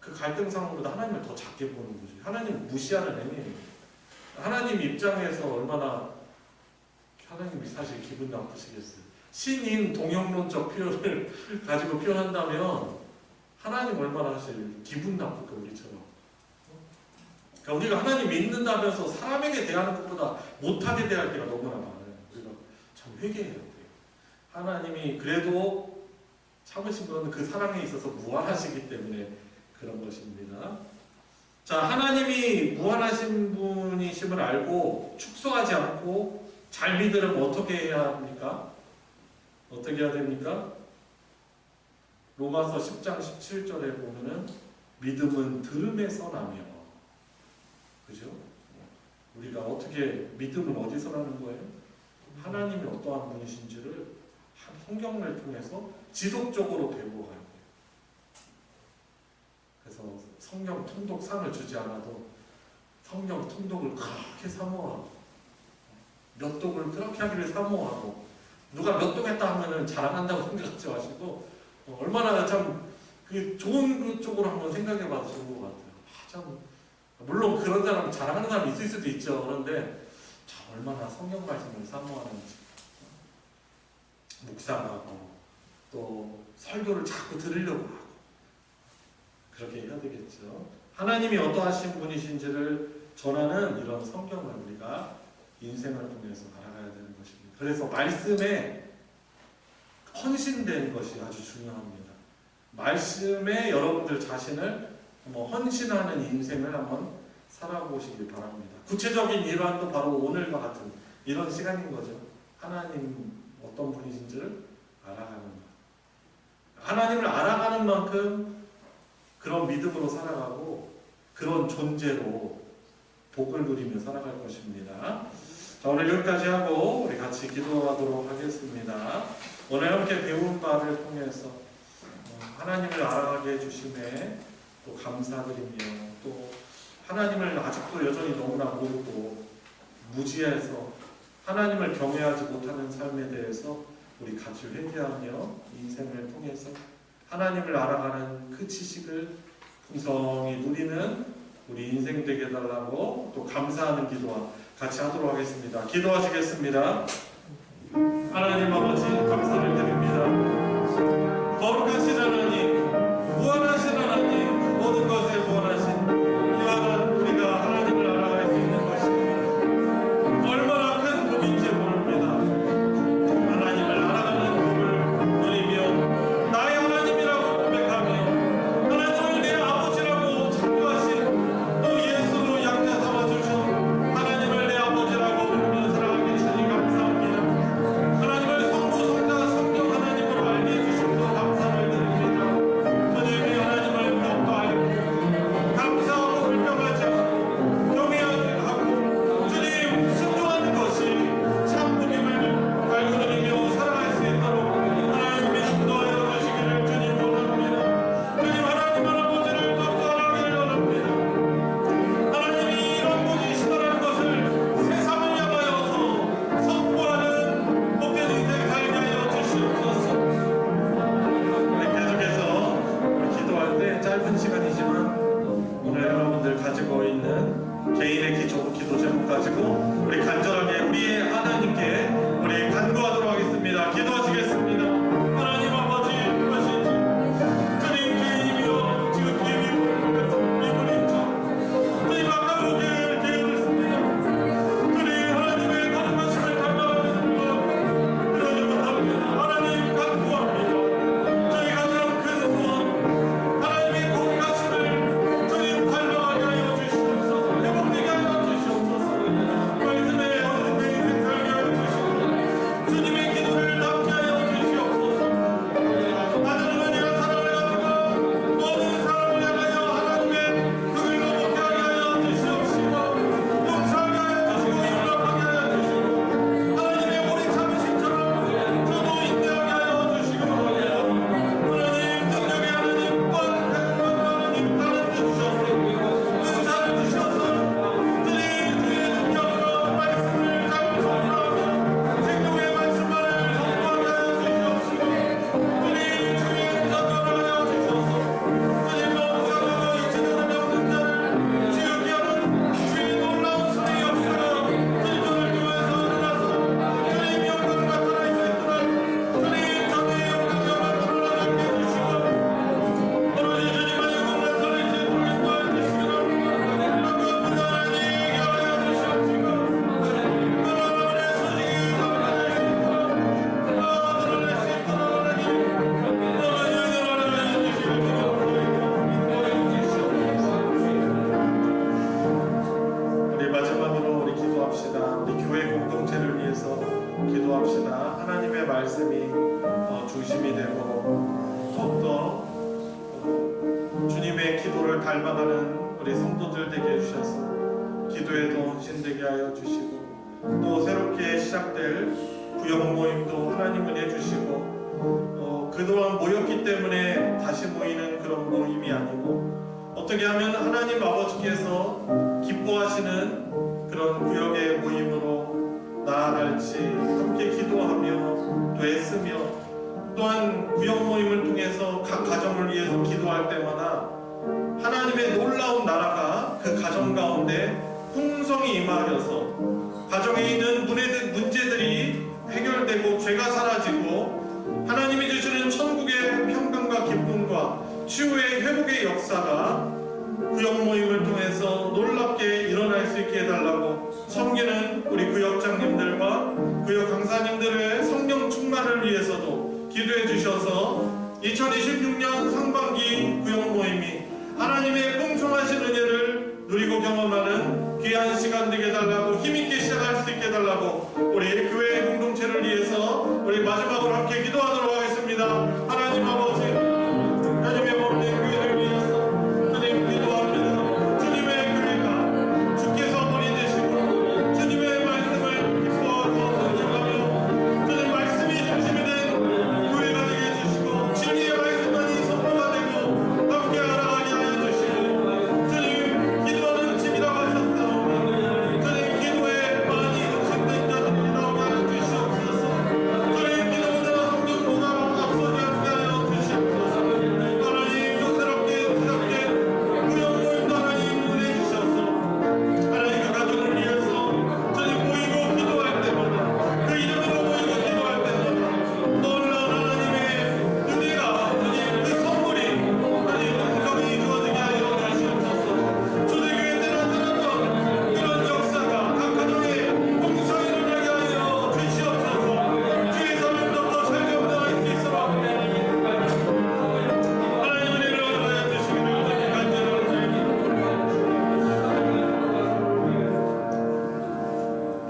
그 갈등 상황보다 하나님을 더 작게 보는 거지. 하나님을 무시하는 의미예요. 하나님 입장에서 얼마나 하나님이 사실 기분 나쁘시겠어요. 신인 동형론적 표현을 가지고 표현한다면 하나님 얼마나 사실 기분 나쁠까 우리처럼. 그러니까 우리가 하나님 믿는다면서 사람에게 대하는 것보다 못하게 대할 때가 너무나 많아요. 우리가 참 회개해야 돼요. 하나님이 그래도 참으신 것은 그 사랑에 있어서 무한하시기 때문에 그런 것입니다. 자, 하나님이 무한하신 분이심을 알고 축소하지 않고 잘 믿으려면 어떻게 해야 합니까? 어떻게 해야 됩니까? 로마서 10장 17절에 보면은 믿음은 들음에서 나며, 그죠? 우리가 어떻게 믿음은 어디서 나는 거예요? 하나님이 어떠한 분이신지를 성경을 통해서 지속적으로 배우고 가야 돼요. 그래서 성경 통독상을 주지 않아도 성경 통독을 그렇게 사모하고 몇 독을 그렇게 하기를 사모하고 누가 몇 독 했다 하면은 자랑한다고 생각하지 마시고 얼마나 참 그 좋은 쪽으로 한번 생각해 봐도 좋은 것 같아요. 참 물론 그런 사람 자랑하는 사람이 있을 수도 있죠. 그런데 참 얼마나 성경 말씀을 사모하는지 묵상하고 또 설교를 자꾸 들으려고 하고 그렇게 해야 되겠죠. 하나님이 어떠하신 분이신지를 전하는 이런 성경을 우리가 인생을 통해서 알아가야 되는 것입니다. 그래서 말씀에 헌신된 것이 아주 중요합니다. 말씀에 여러분들 자신을 헌신하는 인생을 한번 살아보시기 바랍니다. 구체적인 일환도 바로 오늘과 같은 이런 시간인 거죠. 하나님 어떤 분이신지를 알아가는 것. 하나님을 알아가는 만큼 그런 믿음으로 살아가고 그런 존재로 복을 누리며 살아갈 것입니다. 자, 오늘 여기까지 하고 우리 같이 기도하도록 하겠습니다. 오늘 함께 배운 바를 통해서 하나님을 알아가게 해주심에 또 감사드리며 또 하나님을 아직도 여전히 너무나 모르고 무지해서 하나님을 경외하지 못하는 삶에 대해서 우리 같이 회개하며 인생을 통해서 하나님을 알아가는 그 지식을 풍성히 누리는 우리 인생 되게 해달라고 또 감사하는 기도와 같이 하도록 하겠습니다. 기도하시겠습니다. 하나님 아버지 감사를 드립니다. 거룩하신 하나님, 무한하신 하나님, 모든 것에 무한하신 이와는 우리가 하나님을 알아갈 수 있는 것이 얼마나 큰 복인지 모릅니다. 하나님을 알아가는 복을 누리며 나의 하나님이라고 고백하며 하나님을 내 아버지라고 창조하신 또 예수로 양자 삼아주신 하나님을 내 아버지라고 부르며 살아가게 주니 감사합니다. 하나님을 성부, 성자, 성령 하나님으로 알게 해주심도 감사를 드립니다. 마음 가지고 우리 간절하게 우리의 하나님께 우리 간구하도록 하겠습니다. 기도하시겠습니다. 하나님 아버지 하신 주님 주님이여 지금 예비를 주님 아까도 계획했습니다. 주님 하나님의 거룩하심을 닮아가는 것 그러지 못합니다. 하나님 간구합니다. 저희 가장 큰 소원 하나님의 거룩하심을 주님 닮아가게 하여 주시옵소서. 회복되게 하여 주시옵소서. 말씀에 어른되게 살게 하여 주시옵소서. 주님의 기도를 담게 하여 주시옵소서. 하나님 은혜가 사랑을 가지고 모든 사람을 향하여 하나님의 긍휼을 높게 하여 주시옵시고 용서하게 하여 주시고 용납하게 하여 주시고 하나님의 오래 참으심처럼 저도 인내하게 하여 주시고 하나님 능력의 하나님 하나님 다른 데 주셔서 은사를 주셔서 주님 주의 능력으로 말씀을 잘 전하며 생명의 말씀만을 선포하게 하여 주시옵시고 주님 주의 은사를 하여 주셔서 주님 몸살하고 이치도를 병든 자를 지우게 하는 주의 놀라운 손의 역사가 주님 저를 통해서 일어나서 주님 영광 나타나 있었구나. 주님 전의 영광과 나타나게 해주시고 오로지 주님만 영광 나타나 있었구나 해주시고 이런 것 무난하니 하여 주시옵시고 하나님의 소식이 나타날 수 있도록 드러낼 수 있도록 우리 마지막으로 우리 기도합시다. 우리 교회 공동체를 위해서 기도합시다. 하나님의 말씀이 중심이 되고 더욱더 주님의 기도를 닮아가는 우리 성도들 되게 해주셔서 기도에도 헌신되게 하여 주시고 또 새롭게 시작될 구역 모임도 하나님 은혜 주시고 그동안 모였기 때문에 다시 모이는 그런 모임이 아니고 어떻게 하면 하나님 아버지께서 기뻐하시는 그런 구역의 모임으로 나아갈지 함께 기도하며 또 애쓰며 또한 구역 모임을 통해서 각 가정을 위해서 기도할 때마다 하나님의 놀라운 나라가 그 가정 가운데 풍성히 임하여서 가정에 있는 문제들이 해결되고 죄가 사라지고 하나님이 주시는 천국의 평강과 기쁨과 치유의 회복의 역사가 구역 모임을 통해서 놀랍게 일어날 수 있게 해달라고 섬기는 우리 구역장님들과 구역 강사님들의 성령 충만을 위해서도 기도해 주셔서 2026년 상반기 구역 모임이 하나님의 풍성하신 은혜를 누리고 경험하는 귀한 시간 되게 해달라고 힘있게 시작할 수 있게 해달라고 우리 교회 공동체를 위해서 우리 마지막으로 함께 기도하도록 하겠습니다. 하나님 아버지 하나님의 몸된 교회를 위해서 주님 기도합니다. 주님의 교회가 주께서 머리 되시고 주님의 말씀을 기뻐하고 선정하며 주님 말씀이 중심이 된 교회가 되게 해주시고 진리의 말씀만이 선포가 되고 함께 알아가게 하여 주시고 주님 기도하는 집이라고 하셨사오니 주님 기도에 많이 헌신된 자들이 나오게 하여 주시옵소서. 주님 기도보다 성경보다 앞서지 않게 하여 주시옵소서. 하나님 족스럽게 시작된 구역 모임도 하나님 은혜 주셔서 하나님 그 가정을 위해서 주님 모이고 기도할 때마다 그 이름으로 모이고 기도할 때마다 놀라운 하나님의 은혜가 주님 그 선물이 하나님 은총이 주어지게 하여 주시옵소서. 초대교회 때 나타났던 그런 역사가 각 가정에 공성히 일어나게 하여 주시옵소서. 주의 사명도 더 살펴보다 할 수 있도록 하나님 은혜를 얻어가여 주시기를 간절히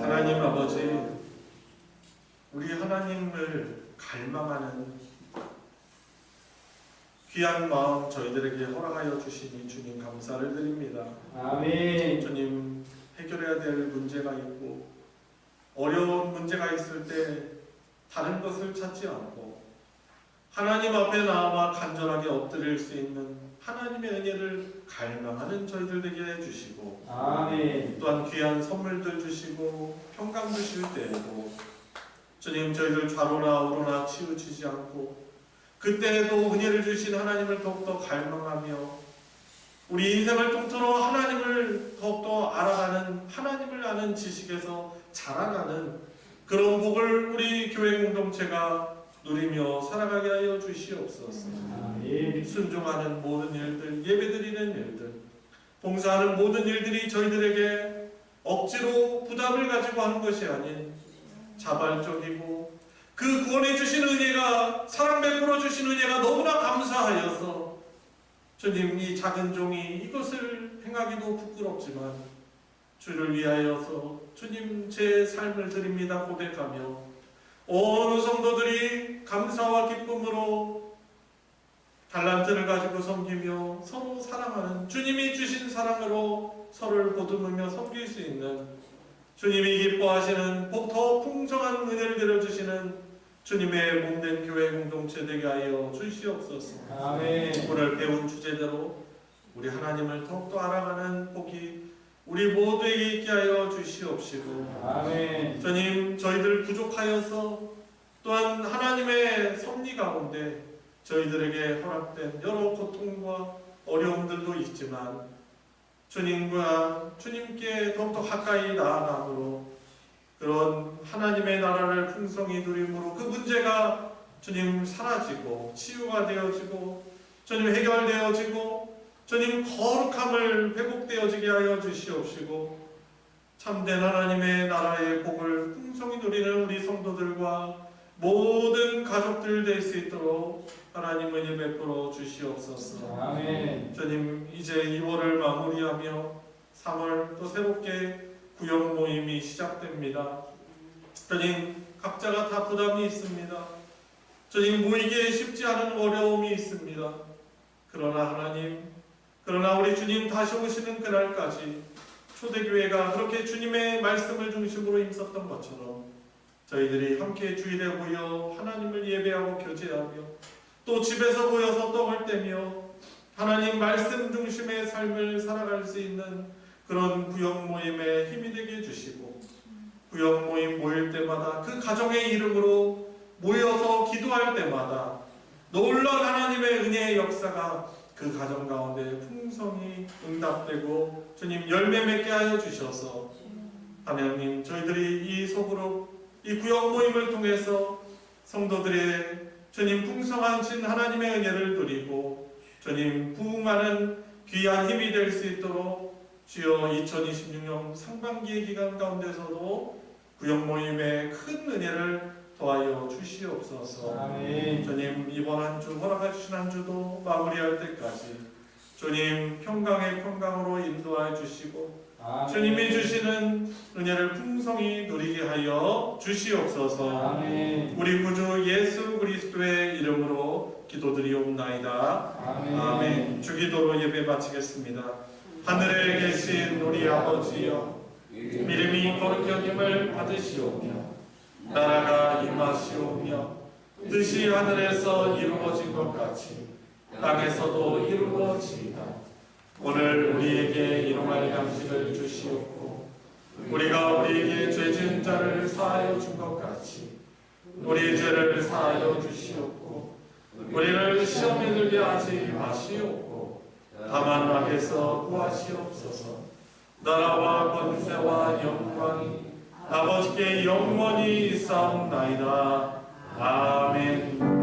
하나님 아버지 우리 하나님을 갈망하는 귀한 마음 저희들에게 허락하여 주시니 주님 감사를 드립니다.
아멘.
주님 해결해야 될 문제가 있고 어려운 문제가 있을 때 다른 것을 찾지 않고 하나님 앞에 나와 간절하게 엎드릴 수 있는 하나님의 은혜를 갈망하는 저희들 되게 해주시고
아멘.
또한 귀한 선물들 주시고 평강 주실 때에도 주님 저희들 좌로나 우로나 치우치지 않고 그때에도 은혜를 주신 하나님을 더욱더 갈망하며 우리 인생을 통틀어 하나님을 더욱더 알아가는, 하나님을 아는 지식에서 자라나는 그런 복을 우리 교회 공동체가 누리며 살아가게 하여 주시옵소서. 순종하는 모든 일들, 예배드리는 일들, 봉사하는 모든 일들이 저희들에게 억지로 부담을 가지고 하는 것이 아닌 자발적이고 그 구원해 주신 은혜가, 사랑 베풀어 주신 은혜가 너무나 감사하여서 주님, 이 작은 종이 이것을 행하기도 부끄럽지만 주를 위하여서 주님 제 삶을 드립니다 고백하며 온 성도들이 감사와 기쁨으로 달란트를 가지고 섬기며 서로 사랑하는, 주님이 주신 사랑으로 서로를 보듬으며 섬길 수 있는, 주님이 기뻐하시는 더 풍성한 은혜를 내려주시는 주님의 몸된 교회 공동체 되게 하여 주시옵소서.
아멘.
오늘 배운 주제대로 우리 하나님을 더욱더 알아가는 복이 우리 모두에게 있게 하여 주시옵시고,
아멘.
주님, 저희들 부족하여서 또한 하나님의 섭리 가운데 저희들에게 허락된 여러 고통과 어려움들도 있지만 주님과 주님께 더욱더 가까이 나아감으로 그런 하나님의 나라를 풍성히 누림으로 그 문제가 주님 사라지고 치유가 되어지고 주님 해결되어지고 주님 거룩함을 회복되어지게 하여 주시옵시고 참된 하나님의 나라의 복을 풍성히 누리는 우리 성도들과 모든 가족들 될 수 있도록 하나님 은혜 베풀어 주시옵소서.
아멘.
주님, 이제 2월을 마무리하며 3월 또 새롭게 구역 모임이 시작됩니다. 주님, 각자가 다 부담이 있습니다. 주님, 모이기에 쉽지 않은 어려움이 있습니다. 그러나 하나님, 그러나 우리 주님 다시 오시는 그날까지 초대교회가 그렇게 주님의 말씀을 중심으로 힘썼던 것처럼 저희들이 함께 주일에 모여 하나님을 예배하고 교제하며 또 집에서 모여서 떡을 떼며 하나님 말씀 중심의 삶을 살아갈 수 있는 그런 구역 모임에 힘이 되게 해주시고 구역 모임 모일 때마다 그 가정의 이름으로 모여서 기도할 때마다 놀라운 하나님의 은혜의 역사가 그 가정 가운데 풍성히 응답되고 주님 열매 맺게 하여 주셔서 하나님, 저희들이 이 소그룹 이 구역 모임을 통해서 성도들의 주님 풍성하신 하나님의 은혜를 누리고 주님 부흥하는 귀한 힘이 될 수 있도록 주여 2026년 상반기의 기간 가운데서도 구역 모임의 큰 은혜를 더하여 주시옵소서.
아멘.
주님, 이번 한 주 허락해 주신 한 주도 마무리할 때까지 주님 평강의 평강으로 인도하여 주시고
아멘.
주님이 주시는 은혜를 풍성히 누리게 하여 주시옵소서.
아멘.
우리 구주 예수 그리스도의 이름으로 기도드리옵나이다.
아멘.
아멘. 주기도로 예배 마치겠습니다. 하늘에 계신 우리 아버지여, 이름이 거룩히 여김을 받으시오며 나라가 임하시오며 뜻이 하늘에서 이루어진 것 같이 땅에서도 이루어지이다. 오늘 우리에게 일용할 양식을 주시옵고 우리가 우리에게 죄 지은 자를 사하여 준 것 같이 우리의 죄를 사하여 주시옵고 우리를 시험에 들게 하지 마시옵고 다만 악에서 구하시옵소서. 나라와 권세와 영광이 아버지께 영원히 있사옵나이다. 아멘.